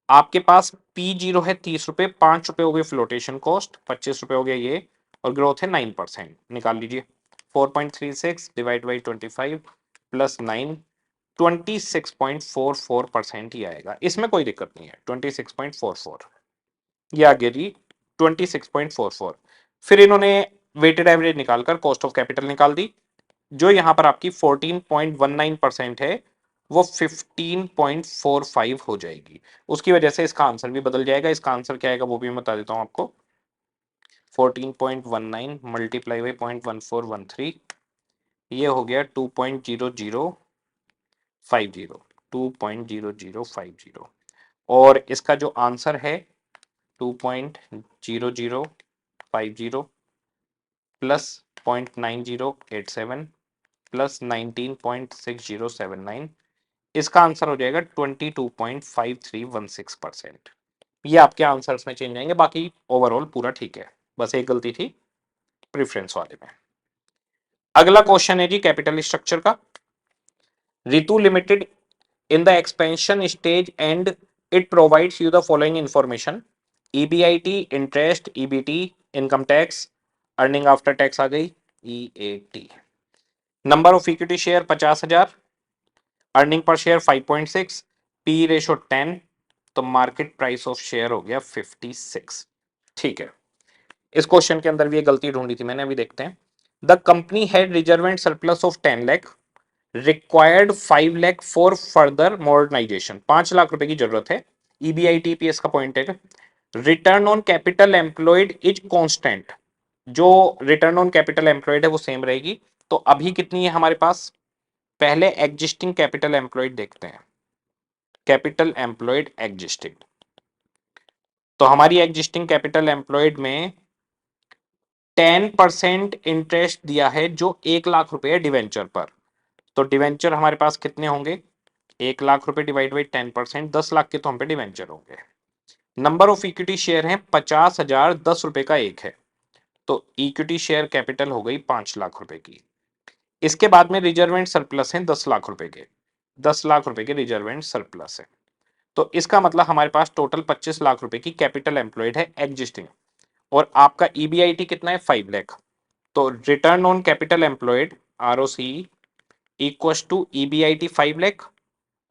आपके पास P0 है 30 रुपए, 5 रुपए हो गए फ्लोटेशन कॉस्ट, 25 रुपए हो गया ये, और ग्रोथ है 9%। निकाल लीजिए 4.36 डिवाइड बाई 25 प्लस 9, 26.44% ही आएगा। इसमें कोई दिक्कत नहीं है, 26.44 ये आ गया जी, 26.44। फिर इन्होंने वेटेड एवरेज निकालकर कॉस्ट ऑफ कैपिटल निकाल दी, जो यहां पर आपकी 14.19% है, वो 15.45 हो जाएगी। उसकी वजह से इसका आंसर भी बदल जाएगा। इसका आंसर क्या आएगा वो भी मैं बता देता हूं आपको। 14.19 मल्टीप्लाई बाई 0.1413, ये हो गया 2.0050, 2.0050। और इसका जो आंसर है 2.0050 प्लस 0.9087 प्लस 19.6079, इसका आंसर हो जाएगा 22.5316%। ये आपके आंसर्स में चेंज आएंगे, बाकी ओवरऑल पूरा ठीक है, बस एक गलती थी प्रेफरेंस वाले में। अगला क्वेश्चन है जी कैपिटल स्ट्रक्चर का। Ritu limited in the expansion stage and it provides you the following information: EBIT, interest, EBT, income tax, earning after tax आ गई, EAT, number of equity share 50,000, earning per share 5.6, P ratio 10, तो market price of share हो गया 56। ठीक है, इस question के अंदर भी ये गलती ढूंढी थी मैंने, अभी देखते हैं। The company had reserve and surplus of 10 lakh, required 5 lakh for further modernisation, 5 lakh रुपए की जरूरत है। ईबीआईटीपीएस का पॉइंट है। Return on capital employed is constant, जो रिटर्न ऑन कैपिटल एम्प्लॉयड है वो सेम रहेगी। तो अभी कितनी है हमारे पास, पहले एग्जिस्टिंग कैपिटल एम्प्लॉयड देखते हैं। कैपिटल एम्प्लॉयड एग्जिस्टिंग, तो हमारी एग्जिस्टिंग कैपिटल एम्प्लॉयड में 10% इंटरेस्ट दिया है, जो 1 लाख रुपए है डिवेंचर पर। तो डिवेंचर हमारे पास कितने होंगे, 1 लाख रुपए डिवाइड बाई 10%, 10 लाख के तो हम पे डिवेंचर होंगे। नंबर ऑफ इक्विटी शेयर है 50,000, 10 रुपए का एक है, तो इक्विटी शेयर कैपिटल हो गई 5 लाख रुपए की। इसके बाद में रिजर्व एंड सरप्लस है 10 लाख रुपए के, 10 लाख रुपए के रिजर्व एंड सरप्लस है। तो इसका मतलब हमारे पास टोटल 25 लाख रुपए की कैपिटल एम्प्लॉयड है एग्जिस्टिंग, और आपका ईबीआईटी कितना है 5 लाख। तो return on capital employed ROC equal to EBIT 5 lakh,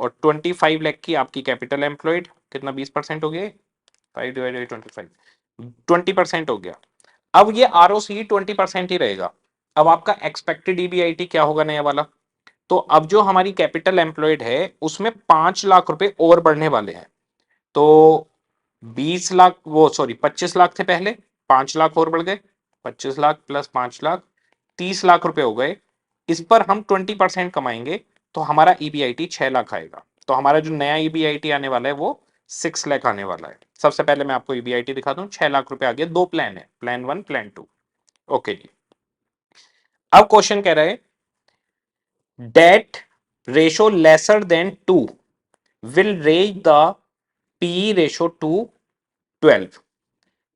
और 25 लाख की आपकी कैपिटल एम्प्लॉयड, कितना 20% हो गया, 5 डिवाइड बाई 25, 20% हो गया। अब ये आरओसी 20% ही रहेगा। अब आपका एक्सपेक्टेड ईबीआईटी क्या होगा नया वाला, तो अब जो हमारी कैपिटल एम्प्लॉयड है उसमें 5 लाख रुपए और बढ़ने वाले हैं। तो 20 लाख, वो सॉरी 25 लाख थे पहले, 5 लाख और बढ़ गए, 25 लाख प्लस 5 लाख, 30 लाख रुपए हो गए। इस पर हम 20% कमाएंगे तो हमारा ईबीआईटी 6 लाख आएगा। तो हमारा जो नया ईबीआईटी आने वाला है वो 6 लाख आने वाला है। सबसे पहले मैं आपको ईबीआईटी दिखा दूं, 6 लाख रुपए आ गए। दो प्लान है, प्लान 1 प्लान 2। ओके जी, अब क्वेश्चन कह रहे हैं debt ratio lesser than 2 will raise the P ratio to 12।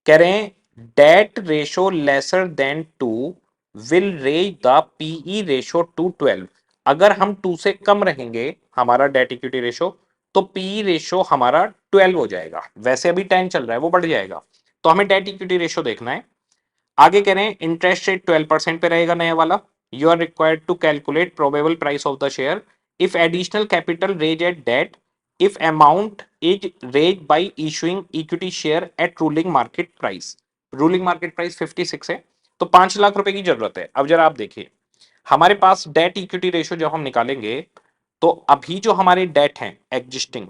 कह रहे हैं debt ratio lesser than 2 will raise the PE ratio to 12। अगर हम 2 से कम रहेंगे हमारा डेट इक्विटी रेशो, तो पीई रेशो हमारा 12 हो जाएगा। वैसे अभी 10 चल रहा है, वो बढ़ जाएगा। तो हमें डेट इक्विटी रेशो देखना है। आगे कह रहे हैं इंटरेस्ट रेट 12% पे रहेगा नया वाला। You are required to calculate probable price of the share if additional capital raise at debt, if amount is raise by issuing equity share at ruling market price. Ruling market price 56 है, तो 5 लाख रुपए की जरूरत है। अब जरा आप देखिए, हमारे पास डेट इक्विटी रेशियो जब हम निकालेंगे तो अभी जो हमारे डेट हैं एग्जिस्टिंग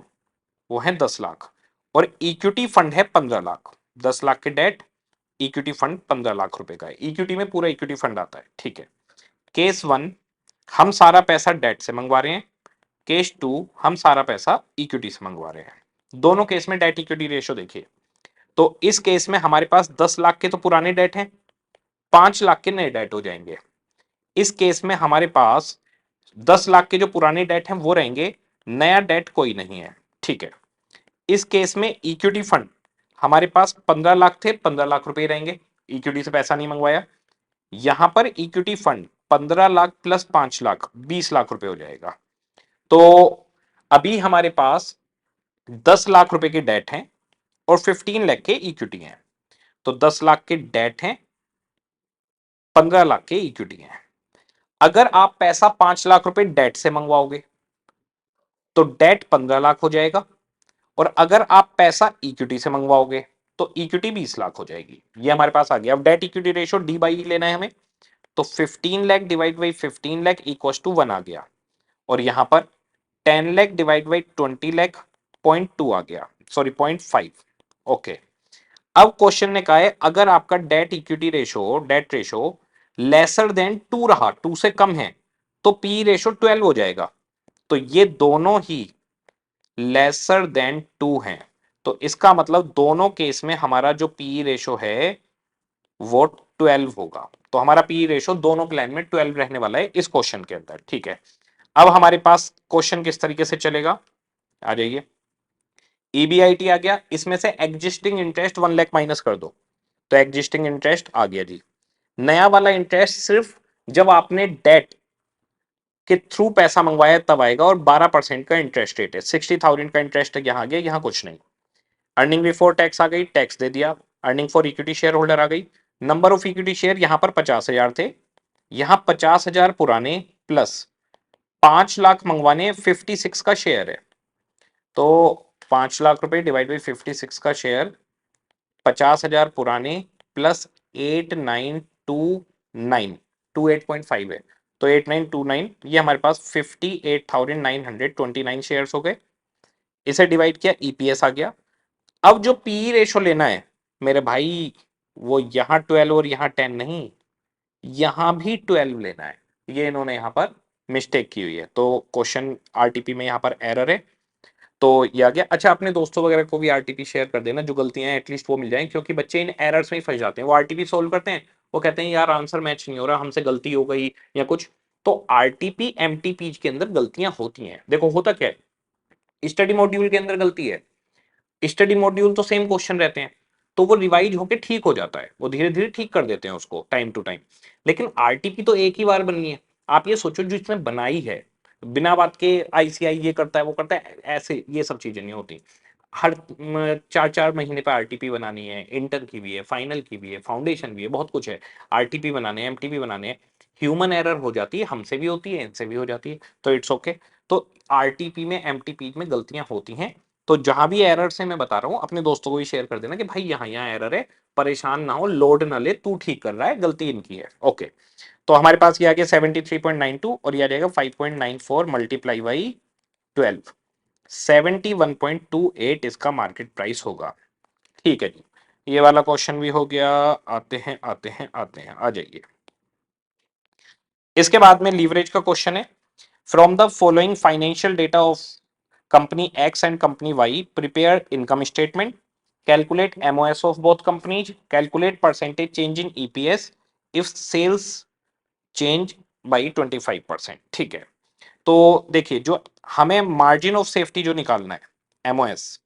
वो है 10 लाख, और इक्विटी फंड है 15 लाख। 10 लाख के डेट, इक्विटी फंड 15 लाख रुपए का है। इक्विटी में पूरा इक्विटी फंड आता है, ठीक है। केस 1 हम सारा पैसा डेट से मंगवा रहे हैं, केस 2 हम सारा पैसा इक्विटी से मंगवा रहे हैं। दोनों केस में डेट इक्विटी रेशियो देखिए। तो इस केस में हमारे पास 10 लाख के तो पुराने डेट हैं, 5 लाख के नए डेट हो जाएंगे। इस केस में हमारे पास 10 लाख के जो पुराने डेट हैं वो रहेंगे, नया डेट कोई नहीं है। ठीक है, इस केस में इक्विटी फंड हमारे पास 15 लाख थे, 15 लाख रुपए रहेंगे, इक्विटी से पैसा नहीं मंगवाया। यहां पर equity fund 15 lakh plus 5 lakh 20 lakh रुपए हो जाएगा। तो अभी हमारे पास 10 लाख रुपए की डेट है और 15 लाख के इक्विटी है। तो 10 लाख के डेट हैं, 15 लाख के इक्विटी है। अगर आप पैसा 5 लाख रुपए डेट से मंगवाओगे तो डेट 15 लाख हो जाएगा, और अगर आप पैसा इक्विटी से मंगवाओगे तो इक्विटी 20 लाख हो जाएगी। ये हमारे पास आ गया। अब debt equity ratio D by लेना है हमें, तो 15 lakh divide by 15 lakh equal to 1 आ गया, और यहां पर 10 लाख डिवाइड बाई 20 लाख 0.2 आ गया, सॉरी 0.5। ओके, अब क्वेश्चन ने कहा है अगर आपका डेट रेशो लेसर देन 2 रहा, 2 से कम है, तो पी रेशो 12 हो जाएगा। तो ये दोनों ही लेसर देन 2 हैं, तो इसका मतलब दोनों केस में हमारा जो पी रेशो है वो 12 होगा। तो हमारा पी रेशो दोनों प्लान में 12 रहने वाला है इस क्वेश्चन के अंदर। ठीक है, अब हमारे पास क्वेश्चन किस तरीके से चलेगा, आ जाइए। ईबीआईटी आ गया, इसमें से एग्जिस्टिंग इंटरेस्ट 1 लाख माइनस कर दो, तो एग्जिस्टिंग इंटरेस्ट आ गया जी। नया वाला इंटरेस्ट सिर्फ जब आपने डेट के थ्रू पैसा मंगवाया तब आएगा, और 12% का इंटरेस्ट रेट है। 60,000 का इंटरेस्ट यहां आ गया, यहां कुछ नहीं। अर्निंग बिफोर टैक्स आ गई, टैक्स दे दिया। Earning for equity share holder आ गई। नंबर ऑफ इक्विटी शेयर यहां पर 50,000 थे, यहां 50,000 पुराने प्लस 5 लाख मंगवाने, 56 का शेयर है। तो 5 लाख रुपए डिवाइड बाई 56 का शेयर, 50,000 पुराने प्लस 8929, 28.5 है, तो 8929 ये हमारे पास 58,929 शेयर्स हो गए। इसे डिवाइड किया, ईपीएस आ गया। अब जो पी रेशो लेना है मेरे भाई, वो यहां 12 और यहां 10 नहीं, यहां भी 12 लेना है। ये इन्होंने यहां पर मिस्टेक की हुई है, तो क्वेश्चन आरटीपी में यहां पर एरर है, तो ये आ गया। अच्छा, अपने दोस्तों वगैरह को भी आरटीपी शेयर कर देना, जो गलतियां हैं एटलीस्ट वो मिल जाएं, क्योंकि बच्चे इन एरर्स में ही फंस जाते हैं। वो आरटीपी सोल्व करते हैं, वो कहते हैं यार आंसर मैच नहीं हो रहा, हमसे गलती हो गई या कुछ। तो आरटीपी एमटीपी के अंदर गलतियां होती हैं। देखो होता क्या है, स्टडी मॉड्यूल के अंदर गलती है, स्टडी मॉड्यूल तो सेम क्वेश्चन रहते हैं, तो वो रिवाइज होके ठीक हो जाता है, वो धीरे धीरे ठीक कर देते हैं उसको टाइम टू टाइम। लेकिन आरटीपी तो एक ही बार बननी है। आप ये सोचो जो इसने बनाई है, बिना बात के आईसीआई ये करता है वो करता है, ऐसे ये सब चीजें नहीं होती। हर 4-4 महीने पे आरटीपी बनानी है, इंटर की भी है, फाइनल की भी है, फाउंडेशन भी है, बहुत कुछ है। आरटीपी बनाने हैं, एमटीपी बनाने हैं। ह्यूमन एरर हो जाती है, हमसे भी होती है, इनसे भी हो जाती है, तो इट्स ओके। तो आरटीपी में एमटीपी में गलतियां होती हैं। तो जहां भी एरर से मैं बता रहा हूं, अपने दोस्तों को भी शेयर कर देना कि भाई यहाँ यहाँ एरर है, परेशान ना हो, लोड ना ले, तू ठीक कर रहा है, गलती इनकी है। ओके, तो हमारे पास ये आ गया 73.92, और ये आ जाएगा 5.94 मल्टीप्लाई बाई 12, 71.28 इसका मार्केट प्राइस होगा। ठीक है जी, ये वाला क्वेश्चन भी हो गया। आते हैं आते हैं आते हैं, आ जाइए। इसके बाद में लीवरेज का क्वेश्चन है। From the following financial data of company X and company Y prepare income statement, calculate MOS of both companies, calculate percentage change in EPS if sales change by 25%। ठीक है, तो देखिए जो हमें मार्जिन ऑफ सेफ्टी जो निकालना है, MOS,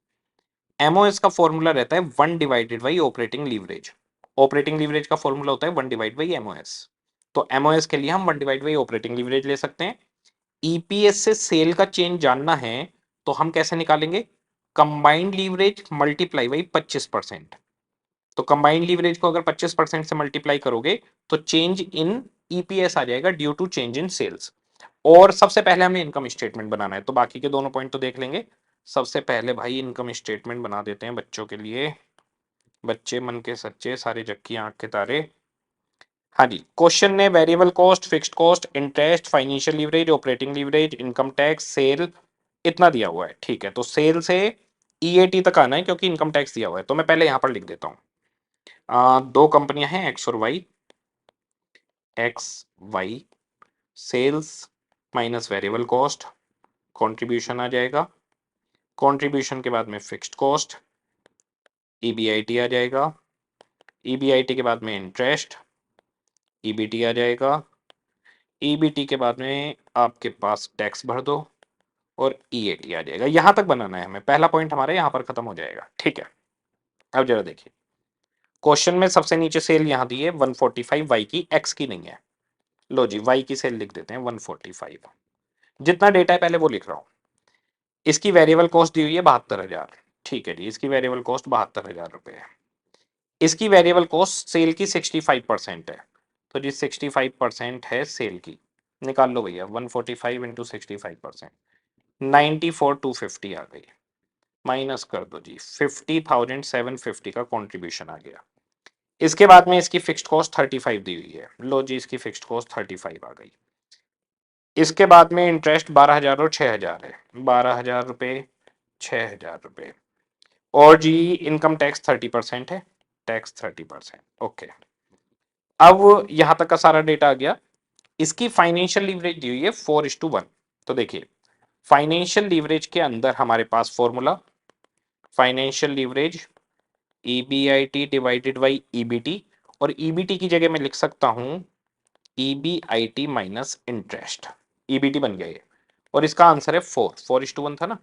MOS का फॉर्मूला रहता है 1 divided by operating leverage. Operating leverage का फॉर्मूला होता है 1 डिवाइड बाई एमओएस। तो एमओएस के लिए हम 1 डिवाइड बाई ऑपरेटिंग लीवरेज ले सकते हैं। ईपीएस से सेल का चेंज जानना है, तो हम कैसे निकालेंगे, कंबाइंड लीवरेज मल्टीप्लाई बाई 25%। तो कंबाइंड लीवरेज को अगर 25% से मल्टीप्लाई करोगे तो चेंज इन ईपीएस आ जाएगा due to change in sales. और सबसे पहले हमें इनकम स्टेटमेंट बनाना है, तो बाकी के दोनों पॉइंट तो देख लेंगे। सबसे पहले भाई इनकम स्टेटमेंट बना देते हैं बच्चों के लिए, बच्चे मन के सच्चे, सारे जग की आंख के तारे। हाँ जी, क्वेश्चन ने variable cost, fixed cost, interest, financial leverage, operating leverage, income tax, sale, इतना दिया हुआ है। ठीक है, तो सेल से ईएटी तक आना है क्योंकि इनकम टैक्स दिया हुआ है, तो मैं पहले यहां पर लिख देता हूं। दो कंपनियां हैं एक्स और वाई, X Y, sales minus variable cost, contribution आ जाएगा, कंट्रीब्यूशन के बाद में फिक्स्ड कॉस्ट, ईबीआईटी आ जाएगा, ईबीआईटी के बाद में इंटरेस्ट, ईबीटी आ जाएगा। ईबीटी के बाद में आपके पास टैक्स भर दो और ईएटी आ जाएगा। यहां तक बनाना है हमें, पहला पॉइंट हमारा यहां पर खत्म हो जाएगा। ठीक है, अब जरा देखिए क्वेश्चन में सबसे नीचे सेल यहां दी है 145 वाई की, एक्स की नहीं है। लो जी, वाई की सेल लिख देते हैं 145। जितना डेटा है पहले वो लिख रहा हूं। इसकी वेरिएबल कॉस्ट दी हुई है 72,000। ठीक है जी, इसकी वेरिएबल कॉस्ट 72,000 रुपए है। इसकी वेरिएबल कॉस्ट सेल की 65% है, तो जी 65% है सेल की। निकाल लो भैया, 145 इंटू 65%, 94,250 आ गई। माइनस कर दो जी, 50,750 का कॉन्ट्रीब्यूशन आ गया। इसके बाद में इसकी फिक्स्ड कॉस्ट 35 दी हुई है। लो जी, इसकी फिक्स्ड कॉस्ट 35 आ गई। इसके बाद में इंटरेस्ट 12,000 और 6,000 है। 12,000 रुपये, 6,000 रुपये। और जी इनकम टैक्स 30% है, टैक्स 30%। ओके, अब यहां तक का सारा डेटा आ गया। इसकी फाइनेंशियल लीवरेज दी हुई है 4:1। तो देखिए फाइनेंशियल लीवरेज के अंदर हमारे पास formula, financial leverage EBIT divided by EBT, और ईबीटी की जगह मैं लिख सकता हूं ईबीआईटी माइनस इंटरेस्ट। ईबीटी बन गया ये, और इसका आंसर है 4:1 था ना,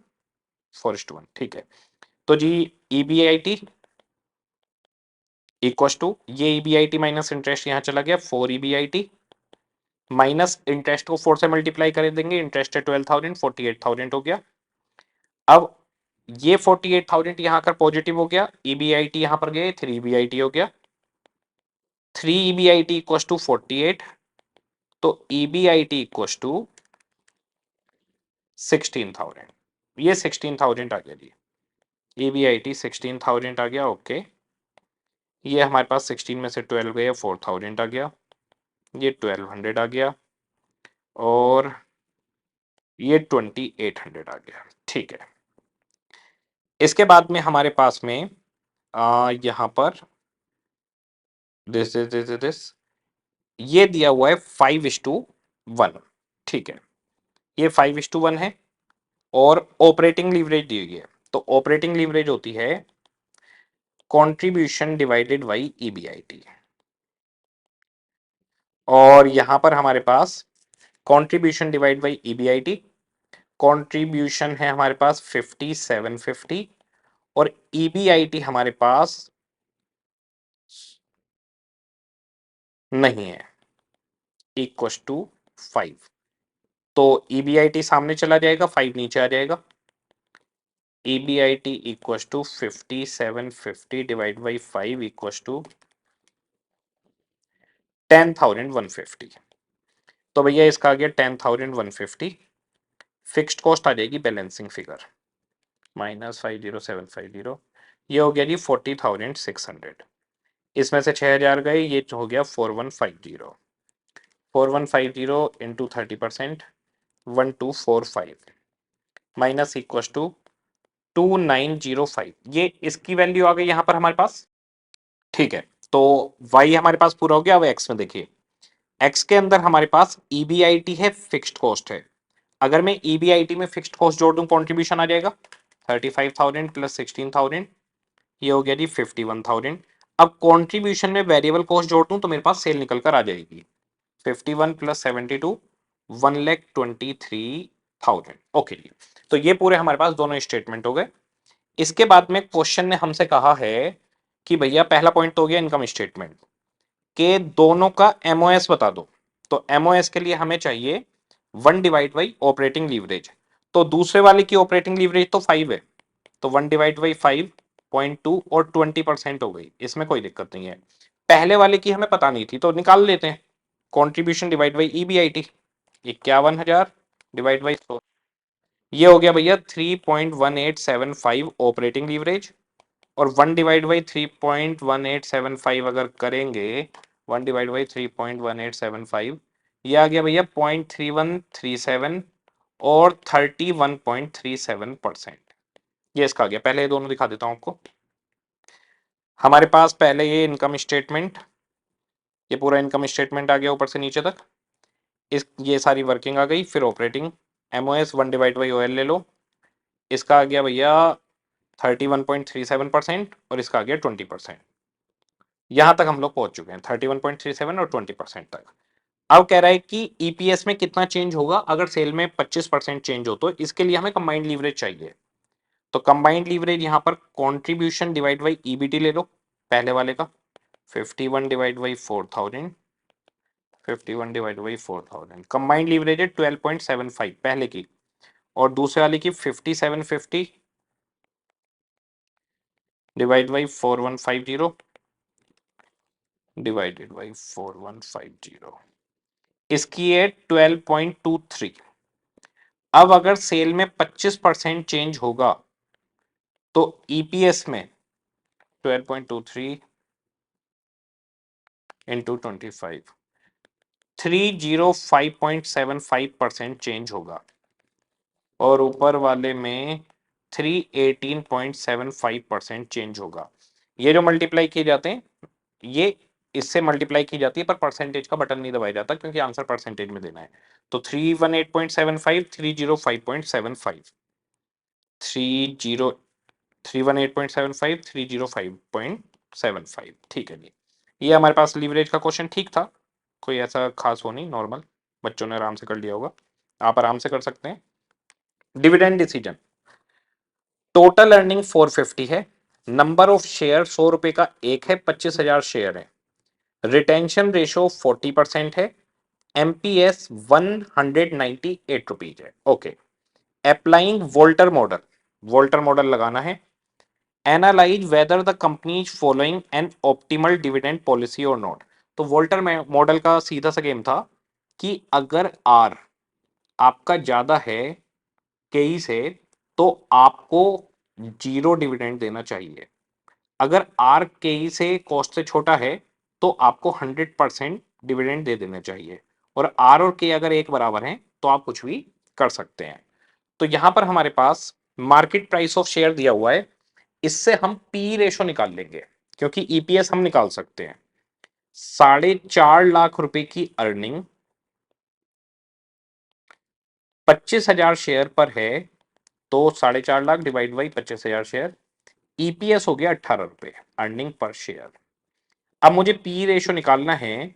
4:1। ठीक है, तो जी ईबीआईटी इक्व टू, ये ईबीआईटी माइनस इंटरेस्ट यहां चला गया, 4 ईबीआईटी माइनस इंटरेस्ट को 4 से मल्टीप्लाई कर देंगे, इंटरेस्ट है 12,000, 48,000 हो गया। अब ये 48,000 यहां आकर पॉजिटिव हो गया, ईबीआईटी यहां पर गए, 3 ईबीआईटी हो गया। 3 ईबीआईटी इक्व टू 48, तो ईबीआईटी इक्व टू 16,000। ये 16,000 आ गया जी, ईबीआईटी 16,000 आ गया। ओके, ये हमारे पास 16 में से 12 गए, 4,000 आ गया, ये 1200 आ गया, और ये 2,800 आ गया। ठीक है, इसके बाद में हमारे पास में यहां पर दिस ये दिया हुआ है 5:1। ठीक है, ये 5:1 है, और ऑपरेटिंग लीवरेज दी हुई है। तो ऑपरेटिंग लीवरेज होती है कंट्रीब्यूशन डिवाइडेड बाई ईबीआईटी, और यहां पर हमारे पास contribution divide by EBIT, contribution है हमारे पास 50,750, और ईबीआईटी हमारे पास नहीं है, इक्व टू 5। तो ईबीआईटी सामने चला जाएगा, 5 नीचे आ जाएगा। EBIT equal to 50,750 divide by 5 equal to 10,150। तो भैया इसका आ गया 10,150। फिक्स्ड कॉस्ट आ जाएगी बैलेंसिंग फिगर -50,750, ये हो गया जी 40,600। इसमें से 6,000 गए, ये हो गया 4150। 4150 इंटू 30%, 1245 माइनस इक्व टू 2905। ये इसकी वैल्यू आ गई यहां पर हमारे पास। ठीक है, तो y हमारे पास पूरा हो गया। अब x में देखिए, x के अंदर हमारे पास ईबीआईटी है, फिक्स्ड कॉस्ट है। अगर मैं ईबीआईटी में फिक्स्ड कॉस्ट जोड़ दूं, कॉन्ट्रीब्यूशन आ जाएगा 35,000 प्लस 16,000, ये हो गया जी 51,000। अब कॉन्ट्रीब्यूशन में वेरिएबल कॉस्ट जोड़ दूं तो मेरे पास सेल निकल कर आ जाएगी 51 प्लस 72, 1,23,000। ओके जी, तो ये पूरे हमारे पास दोनों स्टेटमेंट हो गए। इसके बाद में क्वेश्चन ने हमसे कहा है कि भैया पहला पॉइंट तो हो गया इनकम स्टेटमेंट के, दोनों का एमओएस बता दो। तो एमओएस के लिए हमें चाहिए 1 डिवाइड बाई ऑपरेटिंग लीवरेज। तो दूसरे वाले की ऑपरेटिंग लीवरेज तो 5 है, तो 1 डिवाइड बाई 5.2 और 20% हो गई, इसमें कोई दिक्कत नहीं है। पहले वाले की हमें पता नहीं थी तो निकाल लेते हैं, contribution divide by EBIT, 51,000 divide by 100, ये हो गया भैया 3.1875 ऑपरेटिंग लीवरेज। और 1 डिवाइड बाई 3.1875 अगर करेंगे, 1 डिवाइड बाई 3.1875, ये आ गया भैया 0.3137 और 31.37%। ये इसका आ गया। पहले ये दोनों दिखा देता हूं आपको। हमारे पास पहले ये इनकम स्टेटमेंट, ये पूरा इनकम स्टेटमेंट आ गया ऊपर से नीचे तक। इस ये सारी वर्किंग आ गई। फिर operating MOS 1 divide by OL ले लो, इसका आ गया भैया 31.37% और इसका आ गया 20%। यहां तक हम लोग पहुंच चुके हैं 31.37 और 20% तक। अब कह रहा है कि ईपीएस में कितना चेंज होगा अगर सेल में 25% चेंज हो, तो इसके लिए हमें कंबाइंड लीवरेज चाहिए। तो कंबाइंड लीवरेज यहां पर कंट्रीब्यूशन डिवाइड बाई ईबीटी ले लो पहले वाले का, 51 divide by 4000, 51 divide by 4000। Combined leverage है 12.75 पहले की, और दूसरे वाले की 5750 डिवाइड बाई 4150 डिवाइडेड बाई 4150, इसकी है 12.23। अब अगर सेल में 25% चेंज होगा तो ईपीएस में 12.23 इंटू 25, 305.75% चेंज होगा, और ऊपर वाले में 318.75% चेंज होगा। ये जो मल्टीप्लाई किए जाते हैं ये इससे मल्टीप्लाई की जाती है, पर परसेंटेज का बटन नहीं दबाया जाता क्योंकि आंसर परसेंटेज में देना है। तो 318.75, 305.75, 30 318.75, 305.75। ठीक है जी, ये हमारे पास लीवरेज का क्वेश्चन ठीक था, कोई ऐसा खास हो नहीं, नॉर्मल, बच्चों ने आराम से कर लिया होगा, आप आराम से कर सकते हैं। डिविडेंड डिसीजन, टोटल अर्निंग 450 है, नंबर ऑफ शेयर 100 रुपए का एक है, 25,000 शेयर है, रिटेंशन रेशो 40% है, एमपीएस 198 रुपीज है। Okay, applying Walter model, Walter model लगाना है। Analyse whether the company is following an optimal dividend policy और नॉट। तो वोल्टर मॉडल का सीधा सा गेम था कि अगर आर आपका ज्यादा है केई से तो आपको जीरो डिविडेंड देना चाहिए, अगर आर केई से कॉस्ट से छोटा है तो आपको 100% डिविडेंड दे देना चाहिए, और आर और के अगर एक बराबर हैं तो आप कुछ भी कर सकते हैं। तो यहां पर हमारे पास मार्केट प्राइस ऑफ शेयर दिया हुआ है, इससे हम पी रेशो निकाल लेंगे क्योंकि ईपीएस हम निकाल सकते हैं। 4.5 लाख रुपए की अर्निंग 25,000 शेयर पर है, तो 4.5 lakh divide by 25,000 share, EPS हो गया 18 रुपए अर्निंग पर शेयर। अब मुझे पी रेशो निकालना है,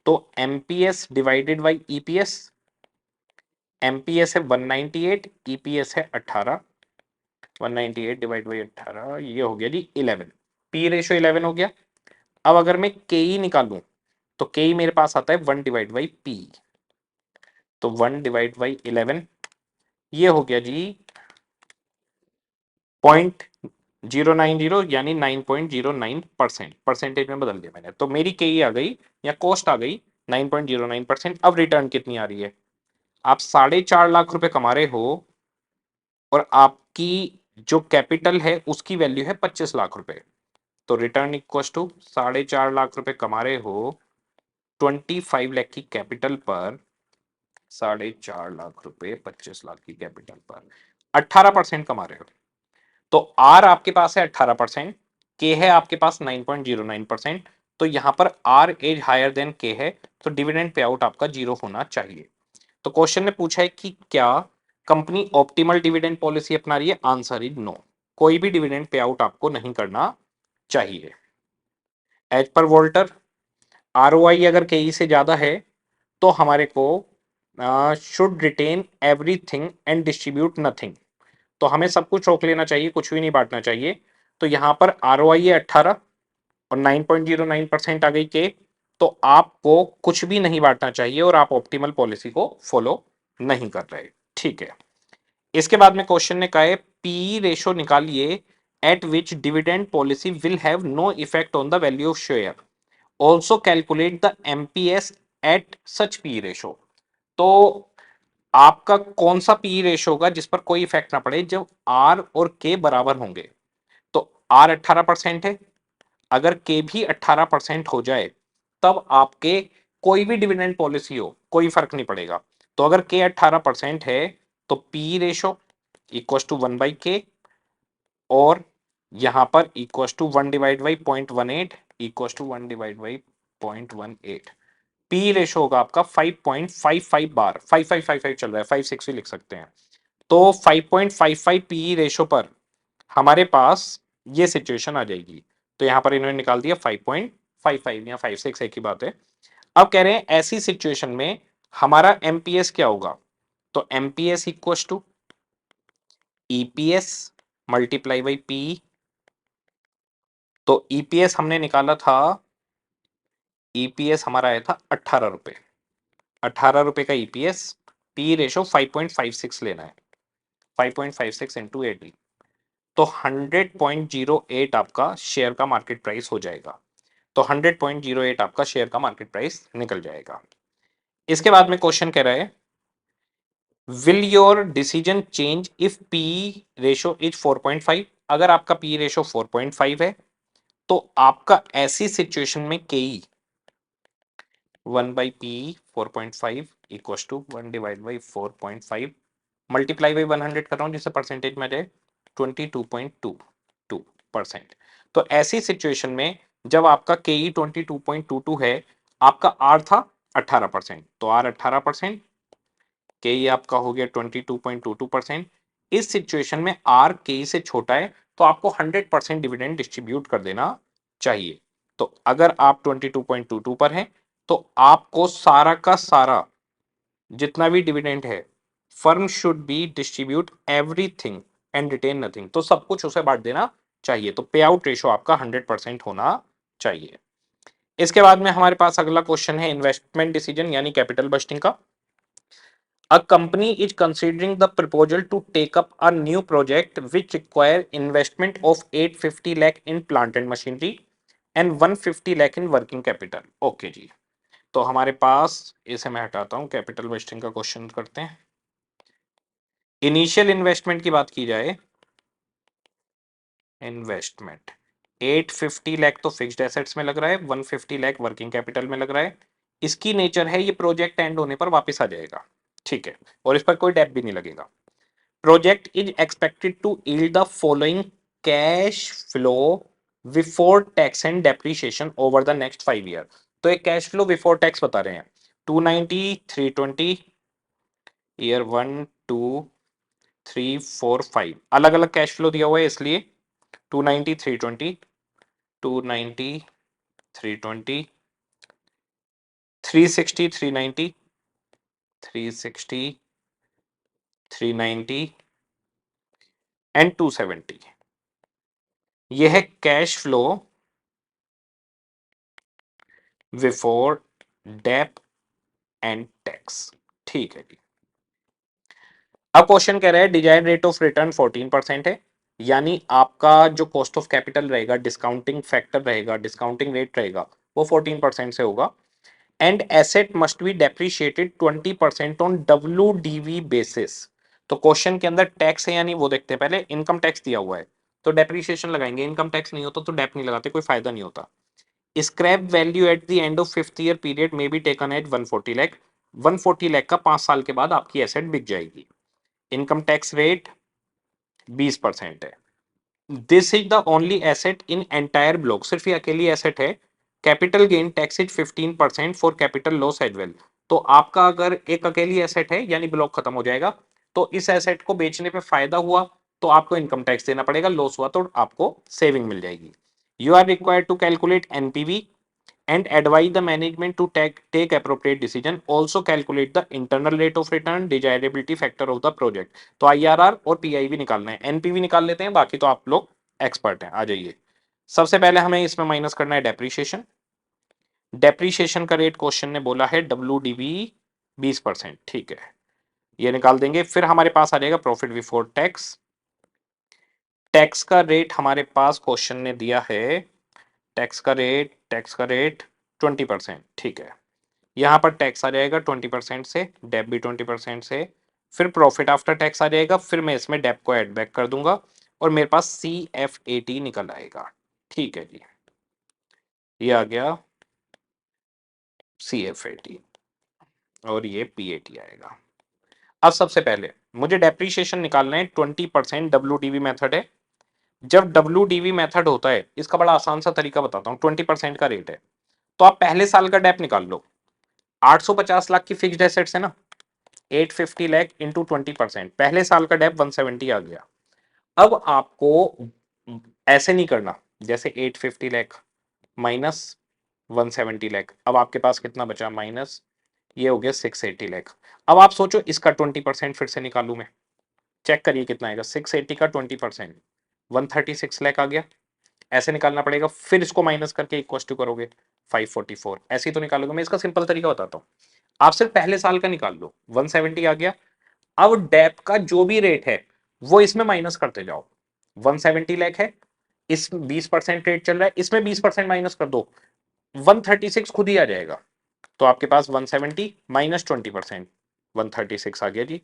तो MPS divided by EPS, MPS है 198, ईपीएस है 18, 198 डिवाइड बाई 18, ये हो गया जी 11, पी रेशो 11 हो गया। अब अगर मैं केई निकालूं तो केई मेरे पास आता है 1 डिवाइड बाई पी, तो 1 डिवाइड बाई 11, ये हो गया जी 0.090 यानी 9.09%, परसेंटेज में बदल दिया मैंने, तो मेरी केई आ गई या कॉस्ट आ गई 9.09%। अब रिटर्न कितनी आ रही है, आप 4.5 लाख रुपए कमा रहे हो और आपकी जो कैपिटल है उसकी वैल्यू है 25 लाख रुपए, तो रिटर्न इक्वल टू 4.5 लाख रुपए कमा रहे हो 25 लाख की कैपिटल पर, 4.5 लाख रुपए 25 लाख की कैपिटल पर 18% कमा रहे हो। तो आर आपके पास है 18%, के है आपके पास 9.09%, तो यहां पर आर एज हायर देन के है, तो डिविडेंड पे आउट आपका जीरो होना चाहिए। तो क्वेश्चन ने पूछा है कि क्या कंपनी ऑप्टिमल डिविडेंड पॉलिसी अपना रही है, आंसर इज नो, कोई भी डिविडेंड पे आउट आपको नहीं करना चाहिए। एज पर वोल्टर, आरओआई अगर के से ज्यादा है तो हमारे को should retain everything and distribute nothing, तो हमें सब कुछ रोक लेना चाहिए, कुछ भी नहीं बांटना चाहिए। तो यहां पर आरओआई है 18 और 9.09% आ गई के, तो आपको कुछ भी नहीं बांटना चाहिए और आप ऑप्टिमल पॉलिसी को फॉलो नहीं कर रहे। ठीक है, इसके बाद में क्वेश्चन ने कहा है पी रेशो निकालिए at which dividend policy will have no effect on the value of share, also calculate the MPS at such P ratio. तो आपका कौन सा पी रेशो होगा जिस पर कोई इफेक्ट ना पड़े, जब आर और के बराबर होंगे। तो आर 18% है, अगर के भी 18% हो जाए तब आपके कोई भी डिविडेंड पॉलिसी हो कोई फर्क नहीं पड़ेगा। तो अगर के 18% है तो P ratio equal to 1/k, और यहां पर equal to 1 divide by 0.18 equal to 1 divide by 0.18, P ratio होगा आपका 5.55 बार, 5555 चल रहा है, 56 भी लिख सकते हैं। तो 5.55 पी रेशो पर हमारे पास ये सिचुएशन आ जाएगी, तो यहां पर इन्होंने निकाल दिया 5 या 5 6 एक ही बात है। अब कह रहे हैं ऐसी सिचुएशन में हमारा एमपीएस क्या होगा, तो MPS equal to EPS multiply by P. तो ईपीएस हमने निकाला था, ईपीएस हमारा आया था 18 रुपए, 18 रुपए का ईपीएस। पी रेशो 5.56 लेना है, 5.56 इंटू 80, तो 100.08 आपका शेयर का मार्केट प्राइस हो जाएगा। तो 100.08 आपका शेयर का मार्केट प्राइस निकल जाएगा। इसके बाद में क्वेश्चन कह रहा है will your decision change if P ratio is 4.5। अगर आपका पी रेशो 4.5 है तो आपका ऐसी सिचुएशन में केई 1/p 4.5 equal to 1/4.5 multiply by 100 कर रहा हूं जिससे परसेंटेज में आ जाए 22.22%। तो ऐसी सिचुएशन में जब आपका केई 22.22 है, आपका आर था 18%, तो आर 18%, के आपका हो गया 22.22%। इस सिचुएशन में आर के से छोटा है तो आपको 100% डिविडेंड डिस्ट्रीब्यूट कर देना चाहिए। तो अगर आप 22.22 पर हैं तो आपको सारा का सारा जितना भी डिविडेंड है, firm should be distribute everything and retain nothing, तो सब कुछ उसे बांट देना चाहिए। तो पे आउट रेशो आपका 100% होना चाहिए। इसके बाद में हमारे पास अगला क्वेश्चन है इन्वेस्टमेंट डिसीजन यानी कैपिटल बस्टिंग का। A company is considering the proposal to take up a new project which require investment of 850 lakh in plant and machinery and 150 lakh in working capital। Okay जी, तो हमारे पास इसे मैं हटाता हूं, capital wasting का question करते हैं। इनिशियल इन्वेस्टमेंट की बात की जाए, इन्वेस्टमेंट 850 लाख तो फिक्स्ड एसेट्स में लग रहा है, 150 लाख वर्किंग कैपिटल में लग रहा है। इसकी नेचर है ये प्रोजेक्ट एंड होने पर वापस आ जाएगा, ठीक है, और इस पर कोई डेप भी नहीं लगेगा। Project is expected to yield the following cash flow before tax and depreciation over the next 5 year। तो एक कैश फ्लो बिफोर टैक्स बता रहे हैं 290 320 ईयर 1 2 3 4 5, अलग अलग कैश फ्लो दिया हुआ है इसलिए 290 320 290 320 360 390 360 390 एंड 270। यह है cash flow before dep and tax, ठीक है जी। अब क्वेश्चन कह रहा है डिजायर्ड रेट ऑफ रिटर्न 14% है, यानी आपका जो कॉस्ट ऑफ कैपिटल रहेगा, डिस्काउंटिंग फैक्टर रहेगा, डिस्काउंटिंग रेट रहेगा, वो 14% से होगा। And asset must be depreciated 20% on WDV basis. तो क्वेश्चन के अंदर टैक्स है या नहीं वो देखते हैं पहले। इनकम टैक्स दिया हुआ है तो डेप्रिशिएशन लगाएंगे, इनकम टैक्स नहीं होता तो डेप नहीं लगाते, कोई फायदा नहीं होता। Scrap value at the end of 5th year period में be taken at 140 lakh. 140 lakh का 5 साल के बाद आपकी एसेट बिक जाएगी। इनकम टैक्स रेट 20% है। This is the only asset in entire block, सिर्फ ये अकेली एसेट है। Capital gain tax is 15% for capital loss as well. तो आपका अगर एक अकेली एसेट है यानी ब्लॉक खत्म हो जाएगा, तो इस एसेट को बेचने पे फायदा हुआ तो आपको इनकम टैक्स देना पड़ेगा, लॉस हुआ तो आपको सेविंग मिल जाएगी। You are required to calculate NPV and advise the management to take appropriate decision, also calculate the internal rate of return, desirability factor of the project। तो IRR और PIV निकालना है, NPV निकाल लेते हैं, बाकी तो आप लोग एक्सपर्ट हैं। आ जाइए, सबसे पहले हमें इसमें माइनस करना है डेप्रीशिएशन। डेप्रीशिएशन का रेट क्वेश्चन ने बोला है WDV 20%, ठीक है, ये निकाल देंगे। फिर हमारे पास आ जाएगा प्रॉफिट बिफोर टैक्स। टैक्स का रेट हमारे पास क्वेश्चन ने दिया है, टैक्स का रेट 20%, ठीक है। यहां पर टैक्स आ जाएगा 20% से, डेप भी 20% से, फिर प्रॉफिट आफ्टर टैक्स आ जाएगा, फिर मैं इसमें डेप को ऐड बैक कर दूंगा और मेरे पास CFAT निकल आएगा, ठीक है जी, ये आ गया CFAT और ये PAT आएगा। अब सबसे पहले मुझे डेप्रीशिएशन निकालना है, 20% WDV मेथड है। जब WDV मेथड होता है, इसका बड़ा आसान सा तरीका बताता हूं। 20% का रेट है तो आप पहले साल का डेप निकाल लो। 850 लाख की फिक्स्ड एसेट्स है ना, 850 लाख इंटू 20%, पहले साल का डेप 170 आ गया। अब आपको ऐसे नहीं करना जैसे 850 लाख माइनस 170 लाख। अब आपके पास कितना बचा माइनस, ये हो गया 680 लाख। अब आप सोचो इसका 20% फिर से निकालू मैं, चेक करिए कितना आएगा। 680 का 20% 136 लाख आ गया। ऐसे निकालना पड़ेगा, फिर इसको माइनस करके इक्वल टू करोगे 544, ऐसे ही तो निकालोगे। मैं इसका सिंपल तरीका बताता हूँ, आप सिर्फ पहले साल का निकाल लो। 170 आ गया, अब डेप का जो भी रेट है वो इसमें माइनस करते जाओ। 170 लाख है, इस 20% रेट चल रहा है, इसमें 20% माइनस कर दो, 136 खुद ही आ जाएगा। तो आपके पास 170 माइनस 20%, 136 आ गया जी।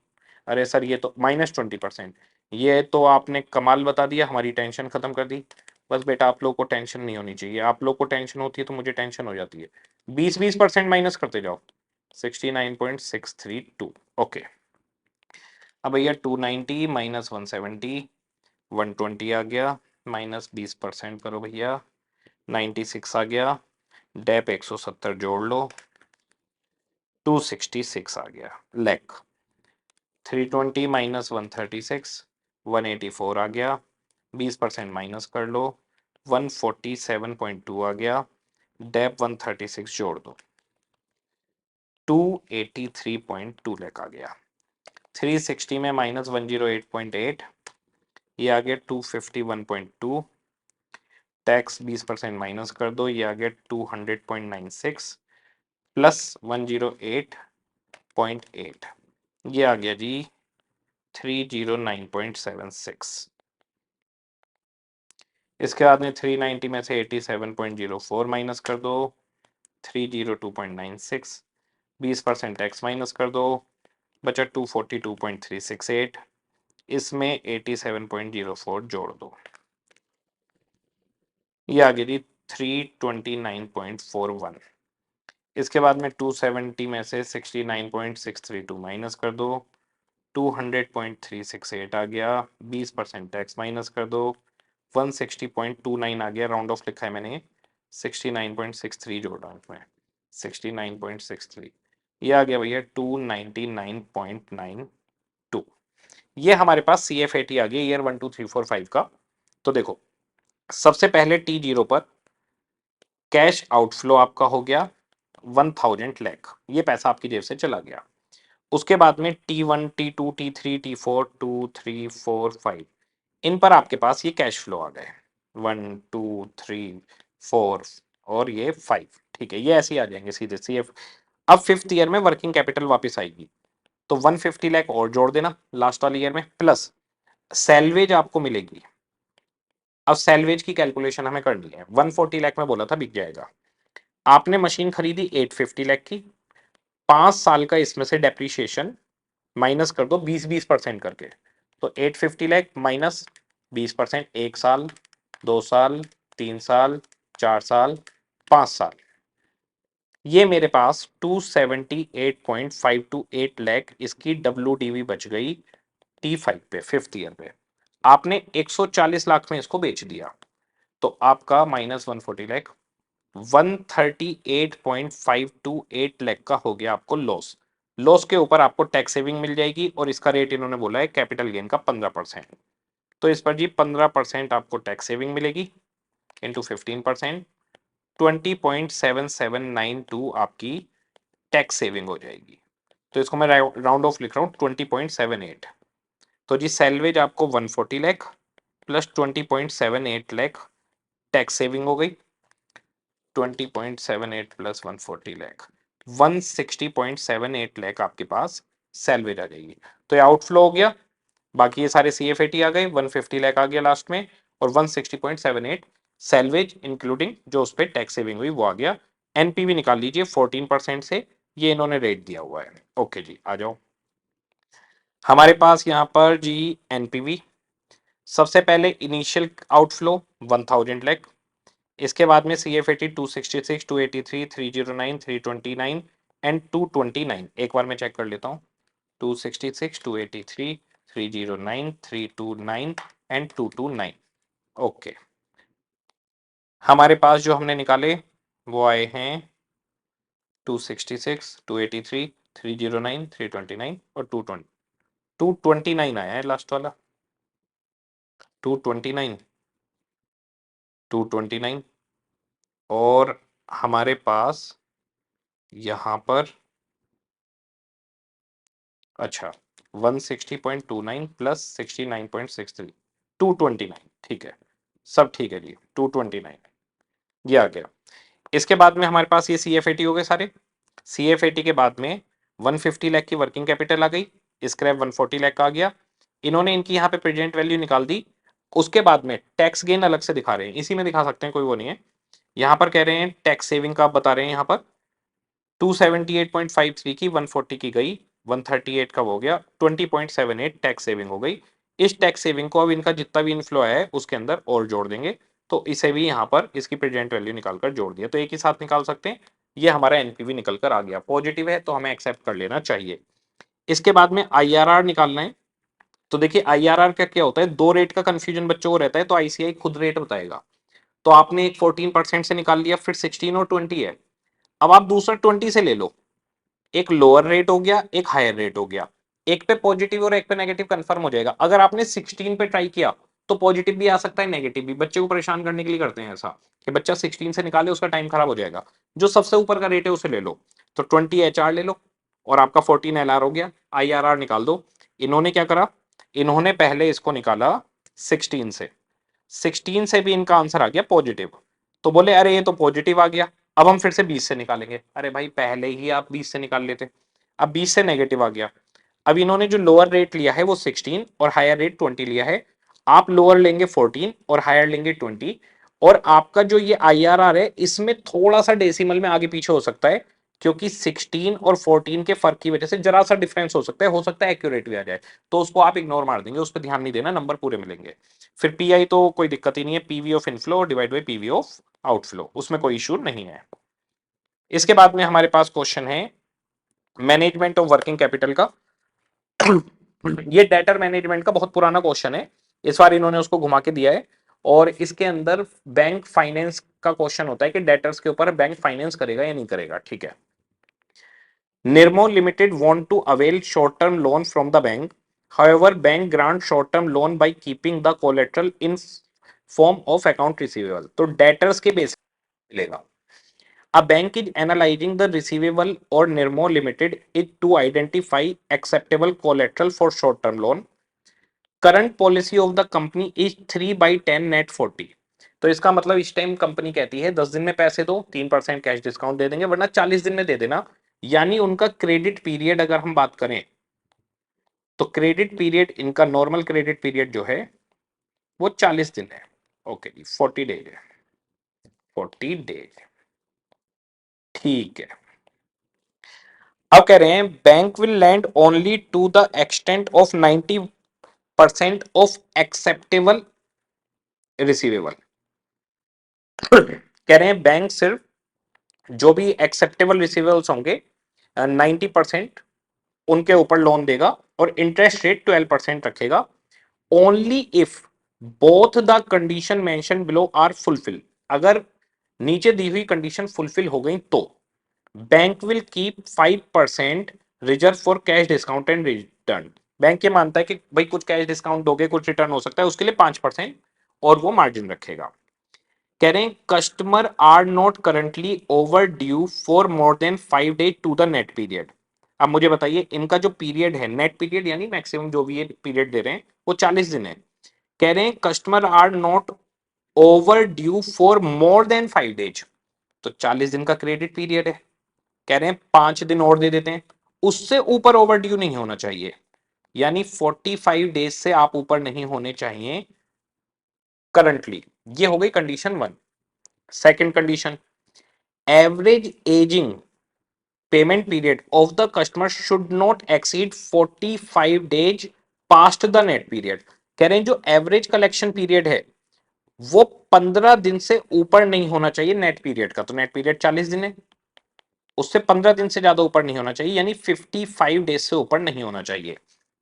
अरे सर ये तो -20%, ये तो आपने कमाल बता दिया, हमारी टेंशन खत्म कर दी। बस बेटा आप लोग को टेंशन नहीं होनी चाहिए, आप लोग को टेंशन होती है तो मुझे टेंशन हो जाती है। 20% माइनस करते जाओ, 69.632। ओके, अब भैया 290 माइनस 170, 120 आ गया, माइनस 20% करो भैया, 96 आ गया, डेप 170 जोड़ लो, 266 आ गया लैख। 320 माइनस 136, 184 आ गया, 20% माइनस कर लो, 147.2 आ गया, डेप 136 जोड़ दो, 283.2 लाख आ गया। 360 में माइनस 108.8, ये आ गया 251.2, टैक्स 20% माइनस कर दो, ये आ गया 200.96 प्लस 108.8, ये आ गया जी 309.76। इसके बाद में 390 में से 87.04 माइनस कर दो, 302.96, 20% टैक्स माइनस कर दो, बचा 242.368, इसमें 87.04 जोड़ दो, ये आ गया जी 329.41। इसके बाद में 270 में से 69.632 माइनस कर दो, 200.368 आ गया, 20% टैक्स माइनस कर दो, 160.29 आ गया, राउंड ऑफ लिखा है मैंने, 69.63 जोड़ रहा हूँ इसमें, 69.63, ये आ गया भैया 299.92। ये हमारे पास सी एफ ए टी आ गया ईयर 1 2 3 4 5 का। तो देखो, सबसे पहले T0 पर कैश आउटफ्लो आपका हो गया 1000 लाख, ये पैसा आपकी जेब से चला गया। उसके बाद में T1 T2 T3 T4 2 3 4 5, इन पर आपके पास ये कैश फ्लो आ गए 1 2 3 4 और ये 5। ठीक है, ये ऐसे ही आ जाएंगे सीधे CF। अब फिफ्थ ईयर में वर्किंग कैपिटल वापस आएगी, तो 150 लाख और जोड़ देना लास्ट वाले ईयर में, प्लस सैलवेज आपको मिलेगी। अब सैलवेज की कैलकुलेशन हमें करनी है, 140 लाख में बोला था बिक जाएगा, आपने मशीन खरीदी 850 लाख की, 5 साल का इसमें से डेप्रीशिएशन माइनस कर दो 20-20% करके, तो 850 लाख माइनस 20%, 1 साल, 2 साल, 3 साल, 4 साल, 5 साल, ये मेरे पास 278.528 लाख इसकी WDV बच गई T5 पे, फिफ्थ ईयर पे। आपने 140 लाख में इसको बेच दिया, तो आपका -140 लाख 138.528 लाख का हो गया आपको लॉस। लॉस के ऊपर आपको टैक्स सेविंग मिल जाएगी, और इसका रेट इन्होंने बोला है कैपिटल गेन का 15%, तो इस पर जी 15% आपको टैक्स सेविंग मिलेगी, इंटू 15%, 20.7792 आपकी टैक्स सेविंग हो जाएगी। तो इसको मैं राउंड ऑफ लिख रहा हूँ 20.78। तो जी सैलवेज आपको 140 lakh plus 20.78 lakh tax saving हो गई, 20.78 प्लस 140 लाख 160.78 लाख आपके पास सैलवेज आ जाएगी। तो ये आउटफ्लो हो गया, बाकी ये सारे CFAT आ गए, 150 लाख आ गया लास्ट में, और 160.78 सैलवेज इंक्लूडिंग जो उस पर टैक्स सेविंग हुई वो आ गया। एनपीवी निकाल लीजिए 14% से, ये इन्होंने रेट दिया हुआ है। ओके जी, आ जाओ हमारे पास यहाँ पर जी एनपीवी। सबसे पहले इनिशियल आउटफ्लो 1000 लाख, इसके बाद में CFAT 266 283 309 329 एंड 229। एक बार मैं चेक कर लेता हूँ, 266 283 309 329 एंड 229। ओके, हमारे पास जो हमने निकाले वो आए हैं 266 283 309 329 और 220। 229 आया है लास्ट वाला, 229 229 और हमारे पास यहां पर अच्छा 160.29 प्लस 69.63 229, ठीक है, सब ठीक है जी, 229 ये आ गया। इसके बाद में हमारे पास ये CFAT हो गए सारे। CFAT के बाद में 150 लाख की वर्किंग कैपिटल आ गई, स्क्रैप 140 लाख का आ गया। इन्होंने इनकी यहाँ पे प्रेजेंट वैल्यू निकाल दी। उसके बाद में टैक्स गेन अलग से दिखा रहे हैं, इसी में दिखा सकते हैं, कोई वो नहीं है। यहाँ पर कह रहे हैं टैक्स सेविंग का आप बता रहे हैं, यहाँ पर 278.53 की 140 की गई, 138 का हो गया, 20.78 टैक्स सेविंग हो गई। इस टैक्स सेविंग को अब इनका जितना भी इनफ्लो है उसके अंदर और जोड़ देंगे, तो इसे भी यहाँ पर इसकी प्रेजेंट वैल्यू निकालकर जोड़ दिया, तो एक ही साथ निकाल सकते हैं। ये हमारा एनपीवी निकल कर आ गया, पॉजिटिव है तो हमें एक्सेप्ट कर लेना चाहिए। इसके बाद में आईआरआर निकालना है। तो देखिए आईआरआर का क्या होता है, दो रेट का कंफ्यूजन बच्चों को रहता है, तो आईसीआई खुद रेट बताएगा। तो आपने एक 14% से निकाल लिया, फिर 16 और 20 है। अब आप दूसरा 20 से ले लो, एक लोअर रेट हो गया, एक हायर रेट हो गया, एक पे पॉजिटिव और एक पे नेगेटिव कंफर्म हो जाएगा। अगर आपने 16 पे ट्राई किया तो पॉजिटिव भी आ सकता है, नेगेटिव भी। बच्चे को परेशान करने के लिए करते हैं ऐसा कि बच्चा 16 से निकाले, उसका टाइम खराब हो जाएगा। जो सबसे ऊपर का रेट है उसे ले लो, तो 20 एचआर ले लो और आपका 14 एलआर हो गया, आईआरआर निकाल दो। इन्होंने क्या करा, इन्होंने पहले इसको निकाला 16 से, 16 से भी इनका आंसर आ गया पॉजिटिव। तो बोले अरे ये तो पॉजिटिव आ गया, अब हम फिर से 20 से निकालेंगे। अरे भाई पहले ही आप 20 से निकाल लेते, अब 20 से नेगेटिव आ गया। अब इन्होंने जो लोअर रेट लिया है वो 16 और हायर रेट 20 लिया है। आप लोअर लेंगे 14 और हायर लेंगे 20, और आपका जो ये आईआरआर है इसमें थोड़ा सा डेसिमल में आगे पीछे हो सकता है, क्योंकि 16 और 14 के फर्क की वजह से जरा सा डिफरेंस हो सकता है एक्यूरेट भी आ जाए, तो उसको आप इग्नोर मार देंगे, उस पर ध्यान नहीं देना, नंबर पूरे मिलेंगे। फिर पीआई तो कोई दिक्कत ही नहीं है, PV of inflow divide by PV of outflow, उसमें कोई इशू नहीं है। इसके बाद में हमारे पास क्वेश्चन है मैनेजमेंट ऑफ वर्किंग कैपिटल का। ये डेटर मैनेजमेंट का बहुत पुराना क्वेश्चन है, इस बार इन्होंने उसको घुमा के दिया है। और इसके अंदर बैंक फाइनेंस का क्वेश्चन होता है कि डेटर्स के ऊपर बैंक फाइनेंस करेगा या नहीं करेगा, ठीक है। Nirmo Limited want to avail short-term loan from the bank. However, bank grant short-term loan by keeping the collateral in form of account receivable. तो debtors के बेस मिलेगा। A bank is analyzing the receivable or Nirmo Limited is to identify acceptable collateral for short-term loan. Current policy of the company is 3/10 net 40. तो इसका मतलब इस time company कहती है 10 दिन में पैसे दो, 3% कैश डिस्काउंट दे देंगे, वरना 40 दिन में दे देना। यानी उनका क्रेडिट पीरियड अगर हम बात करें तो क्रेडिट पीरियड, इनका नॉर्मल क्रेडिट पीरियड जो है वो 40 दिन है। ओके जी, 40 डेज है, 40 डेज, ठीक है। अब कह रहे हैं bank will lend only to the extent of 90% of acceptable receivable. कह रहे हैं बैंक सिर्फ जो भी एक्सेप्टेबल रिसीवेबल्स होंगे 90% उनके ऊपर लोन देगा और इंटरेस्ट रेट 12% रखेगा, only if both the condition mention below are fulfil. अगर नीचे दी हुई कंडीशन फुलफिल हो गई तो bank will keep 5% reserve for cash discount and return. Bank ये मानता है कि भाई कुछ कैश डिस्काउंट दोगे, कुछ रिटर्न हो सकता है, उसके लिए 5% और वो मार्जिन रखेगा। कह रहे हैं customer are not currently overdue for more than 5 days to the net period. अब मुझे बताइए इनका जो पीरियड है, नेट पीरियड यानी मैक्सिमम जो भी ये पीरियड दे रहे हैं वो 40 दिन है। कह रहे हैं customer are not overdue for more than 5 days, तो 40 दिन का क्रेडिट पीरियड है। कह रहे हैं 5 दिन और दे देते हैं, उससे ऊपर ओवर ड्यू नहीं होना चाहिए, यानी 45 डेज से आप ऊपर नहीं होने चाहिए करंटली। ये हो गई condition 1। Second condition, average ageing payment period of the customer should not exceed 45 days past the net period. कह रहे हैं जो एवरेज कलेक्शन पीरियड है वो 15 दिन से ऊपर नहीं होना चाहिए नेट पीरियड का। तो नेट पीरियड 40 दिन है, उससे 15 दिन से ज्यादा ऊपर नहीं होना चाहिए, यानी 55 डेज से ऊपर नहीं होना चाहिए।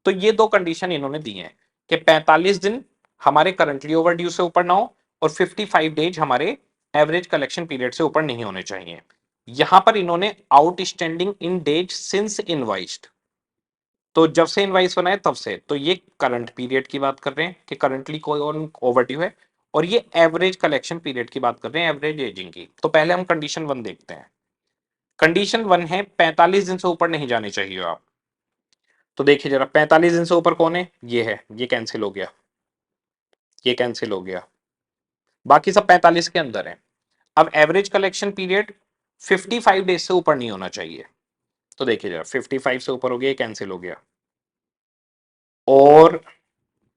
तो ये दो कंडीशन इन्होंने दी हैं कि 45 दिन हमारे करंटली ओवर ड्यू से ऊपर ना हो और 55 डेज हमारे एवरेज कलेक्शन पीरियड से ऊपर नहीं होने चाहिए। यहां पर इन्होंने आउटस्टैंडिंग इन डेज सिंस इनवाइस्ड, तो जब से इनवाइस बनाए तब से, तो ये करंट पीरियड की बात कर रहे हैं कि करंटली कोई ओवर ड्यू है। और ये एवरेज कलेक्शन पीरियड की बात कर रहे हैं, एवरेज एजिंग की। तो पहले हम कंडीशन 1 देखते हैं। कंडीशन 1 है 45 दिन से ऊपर नहीं जाने चाहिए आप। तो देखिए जरा 45 दिन से ऊपर कौन है, ये है, ये कैंसिल हो गया, ये कैंसिल हो गया, बाकी सब 45 के अंदर है। अब एवरेज कलेक्शन पीरियड 55 डेज से ऊपर नहीं होना चाहिए। तो देखिए जरा 55 से ऊपर हो गया, कैंसिल हो गया, और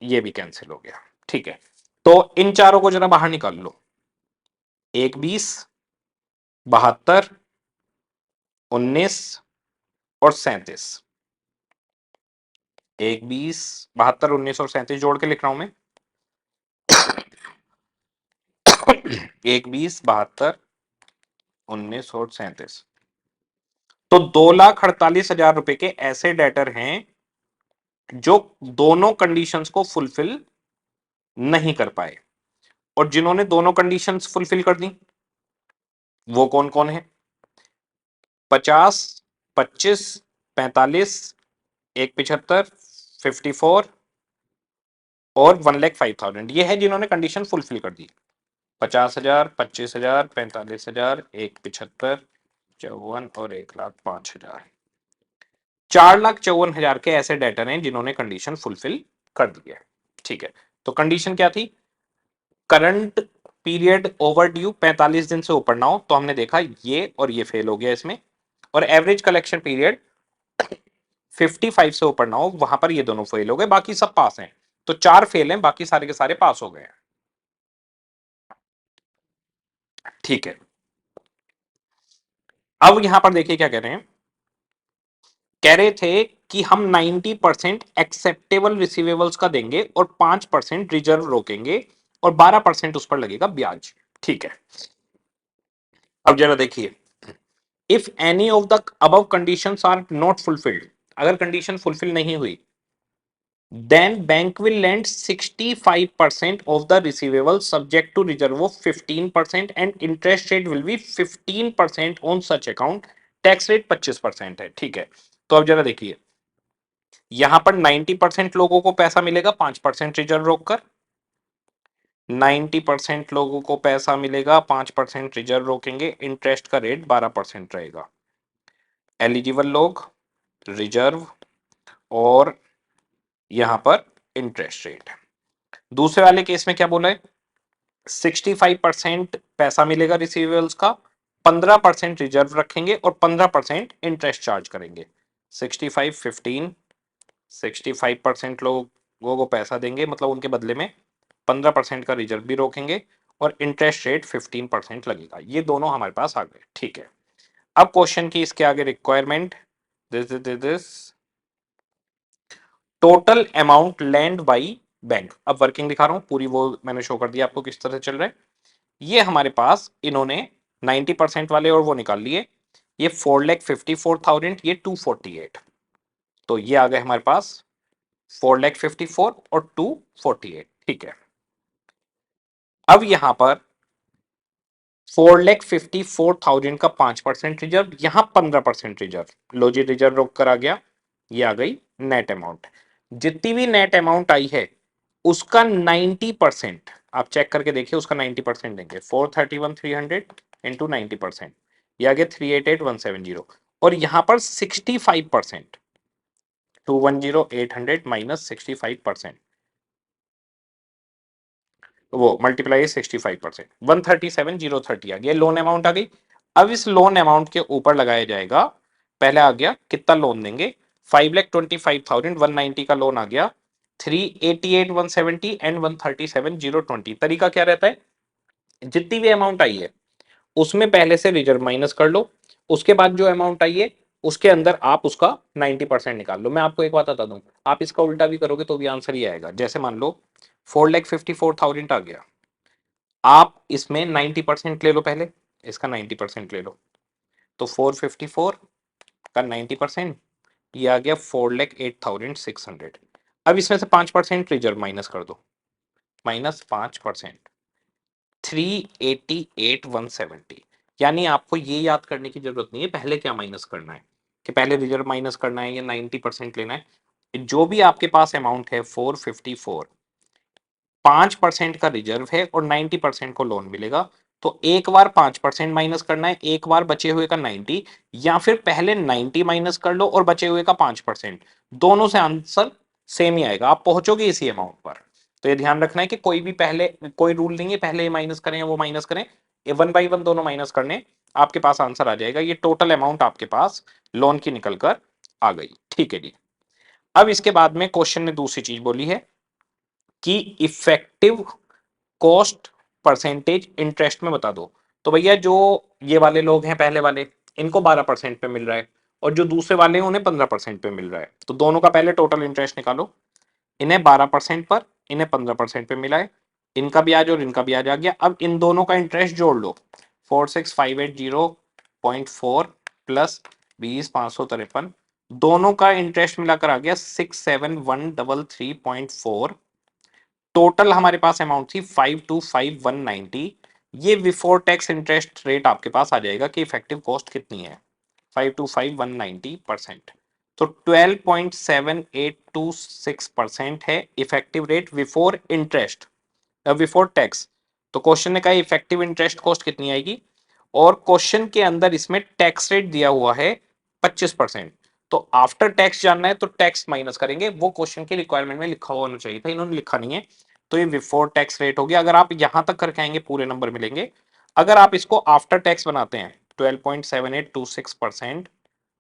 ये भी कैंसिल हो गया। ठीक है, तो इन चारों को जरा बाहर निकाल लो। 1, 20, 72, 19 और 37। 1, 20, 72, 19 और 37 जोड़ के लिख रहा हूं मैं। 1, 20, 72, 19 और 37। तो 2,48,000 रुपए के ऐसे डेटर हैं जो दोनों कंडीशंस को फुलफिल नहीं कर पाए। और जिन्होंने दोनों कंडीशंस फुलफिल कर दी वो कौन कौन है? 50, 25, 45, 1,75, 54 और 1,05,000। ये है जिन्होंने कंडीशन फुलफिल कर दी। 50,000, 25,000, 45,000, 1,75, 54 और 1,05,000। 4,54,000 के ऐसे डेटर हैं जिन्होंने कंडीशन फुलफिल कर दी है। ठीक है, तो कंडीशन क्या थी? करंट पीरियड ओवर ड्यू 45 दिन से ऊपर ना हो। तो हमने देखा ये और ये फेल हो गया इसमें। और एवरेज कलेक्शन पीरियड 55 से ऊपर ना हो, वहां पर ये दोनों फेल हो गए, बाकी सब पास हैं। तो 4 फेल हैं, बाकी सारे के सारे पास हो गए हैं। ठीक है, अब यहां पर देखिए क्या कह रहे हैं। कह रहे थे कि हम 90% एक्सेप्टेबल रिसीवेबल्स का देंगे और 5% रिजर्व रोकेंगे और 12% उस पर लगेगा ब्याज। ठीक है, अब जरा देखिए, if any of the above conditions are not fulfilled, अगर कंडीशन फुलफिल नहीं हुई, then bank will lend 65% of the receivable subject to reserve of 15% and interest rate will be 15% on such account, tax rate 25% है। ठीक है, तो अब जरा देखिए, यहां पर 90% लोगों को पैसा मिलेगा 5% रिजर्व रोककर, 90% लोगों को पैसा मिलेगा 5% रिजर्व रोकेंगे, इंटरेस्ट का रेट 12% रहेगा। एलिजिबल लोग, रिजर्व और यहां पर इंटरेस्ट रेट। दूसरे वाले केस में क्या बोला है? 65% पैसा मिलेगा रिसीवेबल्स का, 15% रिजर्व रखेंगे और 15% इंटरेस्ट चार्ज करेंगे। 65, 15, 65% लोगों को पैसा देंगे, मतलब उनके बदले में 15% का रिजर्व भी रोकेंगे और इंटरेस्ट रेट 15% लगेगा। ये दोनों हमारे पास आ गए। ठीक है, अब क्वेश्चन की इसके आगे requirement, this total amount land by bank. अब वर्किंग दिखा रहा हूं पूरी, वो मैंने शो कर दिया आपको किस तरह चल रहा है। ये हमारे पास इन्होंने 90% वाले और वो निकाल लिए। ये 4,54,000, ये 248। तो ये आ गए हमारे पास 4,54,000 और 248। ठीक है, अब यहां पर 4,54,000 का 5% रिजर्व, यहां 15% रिजर्व। लो जी, रिजर्व रोक कर आ गया, ये आ गई नेट अमाउंट। जितनी भी नेट अमाउंट आई है उसका 90% आप चेक करके देखिए, उसका 90% देंगे। 431,300 इंटू 90%, ये आ गया 388,170। और यहां पर 65%, 210,800 माइनस 65%, वो मल्टीप्लाई 65%, 137,030 आ गया, लोन अमाउंट आ गई। अब इस लोन अमाउंट के ऊपर लगाया जाएगा, पहले आ गया कितना लोन देंगे, 5,25,190 का लोन आ गया, 388,170 एंड 137,020। तरीका क्या रहता है, जितनी भी अमाउंट आई है उसमें पहले से रिजर्व माइनस कर लो, उसके बाद जो अमाउंट आई है उसके अंदर आप उसका 90% निकाल लो। मैं आपको एक बात बता दूं, आप इसका उल्टा भी करोगे तो भी आंसर ही आएगा। जैसे मान लो 4,54,000 आ गया, आप इसमें 90% ले लो, पहले इसका 90% ले लो, तो 454 का 90% ये आ गया 4,08,600। अब इसमें से 5% रिजर्व माइनस कर दो, माइनस 5%, 388,170। यानी आपको ये याद करने की जरूरत नहीं है पहले क्या माइनस करना है, कि पहले रिजर्व माइनस करना है या 90% लेना है। जो भी आपके पास अमाउंट है 454, 5% का रिजर्व है और 90% को लोन मिलेगा। तो एक बार 5% माइनस करना है, एक बार बचे हुए का 90, या फिर पहले 90 माइनस कर लो और बचे हुए का 5%। दोनों से आंसर सेम ही आएगा, आप पहुंचोगे इसी अमाउंट पर। तो ये ध्यान रखना है कि कोई भी पहले, कोई रूल नहीं है पहले ये माइनस करें या वो माइनस करें, ये 1 बाई 1 दोनों माइनस करने, आपके पास आंसर आ जाएगा। ये टोटल अमाउंट आपके पास लोन की निकल कर आ गई। ठीक है जी। अब इसके बाद में क्वेश्चन ने दूसरी चीज बोली है कि इफेक्टिव कॉस्ट परसेंटेज इंटरेस्ट में बता दो। तो भैया जो ये वाले लोग हैं पहले वाले, इनको 12% पे मिल रहा है, और जो दूसरे वाले हैं उन्हें 15% पे मिल रहा है। तो दोनों का पहले टोटल इंटरेस्ट निकालो। इन्हें 12% पर, इन्हें 15% पे मिला है। इनका ब्याज और इनका ब्याज आ गया। अब इन दोनों का इंटरेस्ट जोड़ लो। 46580.4 प्लस 20,553, दोनों का इंटरेस्ट मिलाकर आ गया 67133.4। टोटल हमारे पास अमाउंट थी 525,190। ये बिफोर टैक्स इंटरेस्ट रेट आपके पास आ जाएगा कि इफेक्टिव कॉस्ट कितनी है, 525,190%। तो 12.7826% है effective rate before interest, before tax. तो क्वेश्चन ने कहा इफेक्टिव इंटरेस्ट कॉस्ट कितनी आएगी, और क्वेश्चन के अंदर इसमें टैक्स रेट दिया हुआ है 25%। तो आफ्टर टैक्स जानना है तो टैक्स माइनस करेंगे, वो क्वेश्चन के रिक्वायरमेंट में लिखा होना चाहिए था, इन्होंने लिखा नहीं है। तो ये बिफोर टैक्स रेट हो गया। अगर आप यहां तक करके आएंगे पूरे नंबर मिलेंगे। अगर आप इसको आफ्टर टैक्स बनाते हैं, 12.7826%,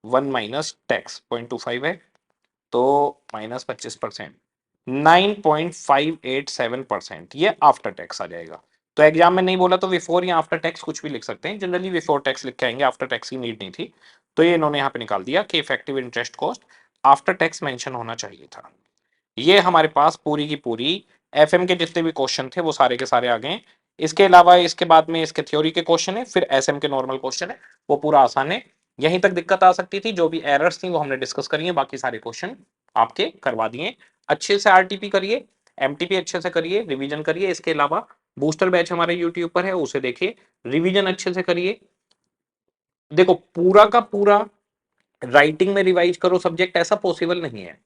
1 - टैक्स 0.25 है, तो -25%, 9.587%, ये आफ्टर टैक्स आ जाएगा। तो एग्जाम में नहीं बोला तो बिफोर या आफ्टर टैक्स कुछ भी लिख सकते हैं, जनरली बिफोर टैक्स लिख के आएंगे, आफ्टर टैक्स की नीड नहीं थी। तो ये इन्होंने यहाँ पे निकाल दिया कि effective interest cost after tax mention होना चाहिए था। ये हमारे पास पूरी की पूरी एफएम के जितने भी क्वेश्चन थे वो सारे के सारे आ गए। इसके अलावा इसके बाद में इसके थ्योरी के क्वेश्चन है, फिर एसएम के नॉर्मल क्वेश्चन है, वो पूरा आसान है। यहीं तक दिक्कत आ सकती थी, जो भी एरर्स थी वो हमने डिस्कस करी है, बाकी सारे क्वेश्चन आपके करवा दिए। अच्छे से आरटीपी करिए, एमटीपी अच्छे से करिए, रिवीजन करिए। इसके अलावा बूस्टर बैच हमारे यूट्यूब पर है, उसे देखिए, रिवीजन अच्छे से करिए। देखो पूरा का पूरा राइटिंग में रिवाइज करो सब्जेक्ट, ऐसा पॉसिबल नहीं है।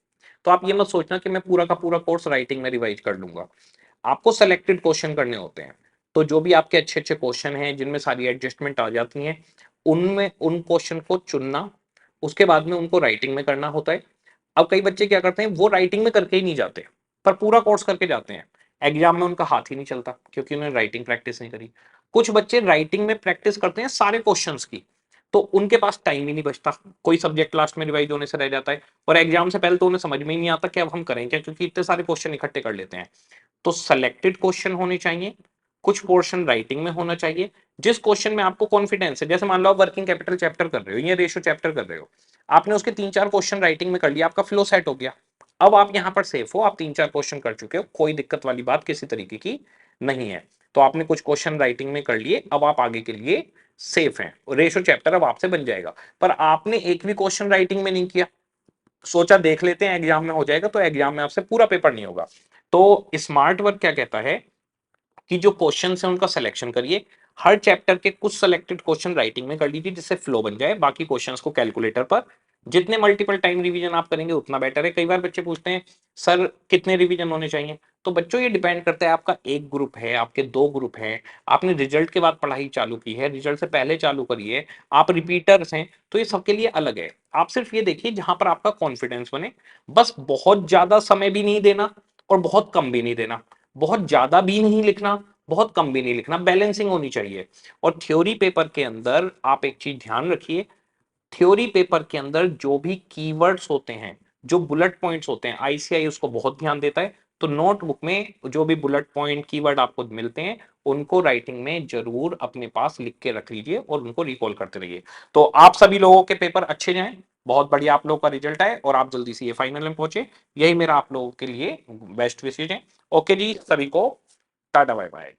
तो आप ये मत सोचना कि मैं पूरा का पूरा कोर्स राइटिंग में रिवाइज कर लूंगा। आपको सेलेक्टेड क्वेश्चन करने होते हैं। तो जो भी आपके अच्छे अच्छे क्वेश्चन हैं जिनमें सारी एडजस्टमेंट आ जाती हैं, उनमें उन क्वेश्चन को चुनना, उसके बाद में उनको राइटिंग में करना होता है। अब कई बच्चे क्या करते हैं, वो राइटिंग में करके ही नहीं जाते, पर पूरा कोर्स करके जाते हैं। एग्जाम में उनका हाथ ही नहीं चलता क्योंकि उन्होंने राइटिंग प्रैक्टिस नहीं करी। कुछ बच्चे राइटिंग में प्रैक्टिस करते हैं सारे क्वेश्चंस की, तो उनके पास टाइम ही नहीं बचता, कोई सब्जेक्ट लास्ट में रिवाइज होने से रह जाता है, और एग्जाम से पहले तो उन्हें समझ में ही नहीं आता कि अब हम करें क्या, क्योंकि इतने सारे क्वेश्चन इकट्ठे कर लेते हैं। तो सेलेक्टेड क्वेश्चन होने चाहिए, कुछ पोर्शन राइटिंग में होना चाहिए। जिस क्वेश्चन में आपको कॉन्फिडेंस है, जैसे मान लो आप वर्किंग कैपिटल चैप्टर कर रहे हो या रेशियो चैप्टर कर रहे हो, आपने उसके 3-4 क्वेश्चन राइटिंग में कर लिया, आपका फ्लो सेट हो गया। अब आप यहां पर सेफ हो, आप 3-4 क्वेश्चन कर चुके हो, कोई दिक्कत वाली बात किसी तरीके की नहीं है। तो आपने कुछ क्वेश्चन राइटिंग में कर लिए, अब आप आगे के लिए सेफ हैं, रेशियो चैप्टर अब आपसे बन जाएगा। पर आपने एक भी क्वेश्चन राइटिंग में नहीं किया, सोचा देख लेते हैं एग्जाम में हो जाएगा, तो एग्जाम में आपसे पूरा पेपर नहीं होगा। तो स्मार्ट वर्क क्या कहता है कि जो क्वेश्चन है उनका सिलेक्शन करिए, हर चैप्टर के कुछ सिलेक्टेड क्वेश्चन राइटिंग में कर लीजिए जिससे फ्लो बन जाए, बाकी क्वेश्चंस को कैलकुलेटर पर। जितने मल्टीपल टाइम रिवीजन आप करेंगे उतना बेटर है। कई बार बच्चे पूछते हैं सर कितने रिवीजन होने चाहिए, तो बच्चों ये डिपेंड करता है, आपका एक ग्रुप है, आपके 2 ग्रुप हैं, आपने रिजल्ट के बाद पढ़ाई चालू की है, रिजल्ट से पहले चालू करिए, आप रिपीटर्स हैं, तो ये सबके लिए अलग है। आप सिर्फ ये देखिए जहां पर आपका कॉन्फिडेंस बने, बस बहुत ज्यादा समय भी नहीं देना और बहुत कम भी नहीं देना, बहुत ज्यादा भी नहीं लिखना, बहुत कम भी नहीं लिखना, बैलेंसिंग होनी चाहिए। और थ्योरी पेपर के अंदर आप एक चीज ध्यान रखिए, थ्योरी पेपर के अंदर जो भी कीवर्ड्स होते हैं, जो बुलेट पॉइंट्स होते हैं, आईसीआई उसको बहुत ध्यान देता है। तो नोटबुक में जो भी बुलेट पॉइंट कीवर्ड आपको मिलते हैं, उनको राइटिंग में जरूर अपने पास लिख के रख लीजिए और उनको रिकॉल करते रहिए। तो आप सभी लोगों के पेपर अच्छे जाएं, बहुत बढ़िया आप लोगों का रिजल्ट आए और आप जल्दी से ये फाइनल में पहुंचे, यही मेरा आप लोगों के लिए बेस्ट विशेष है। ओके जी, सभी को टाटा बाय बाय।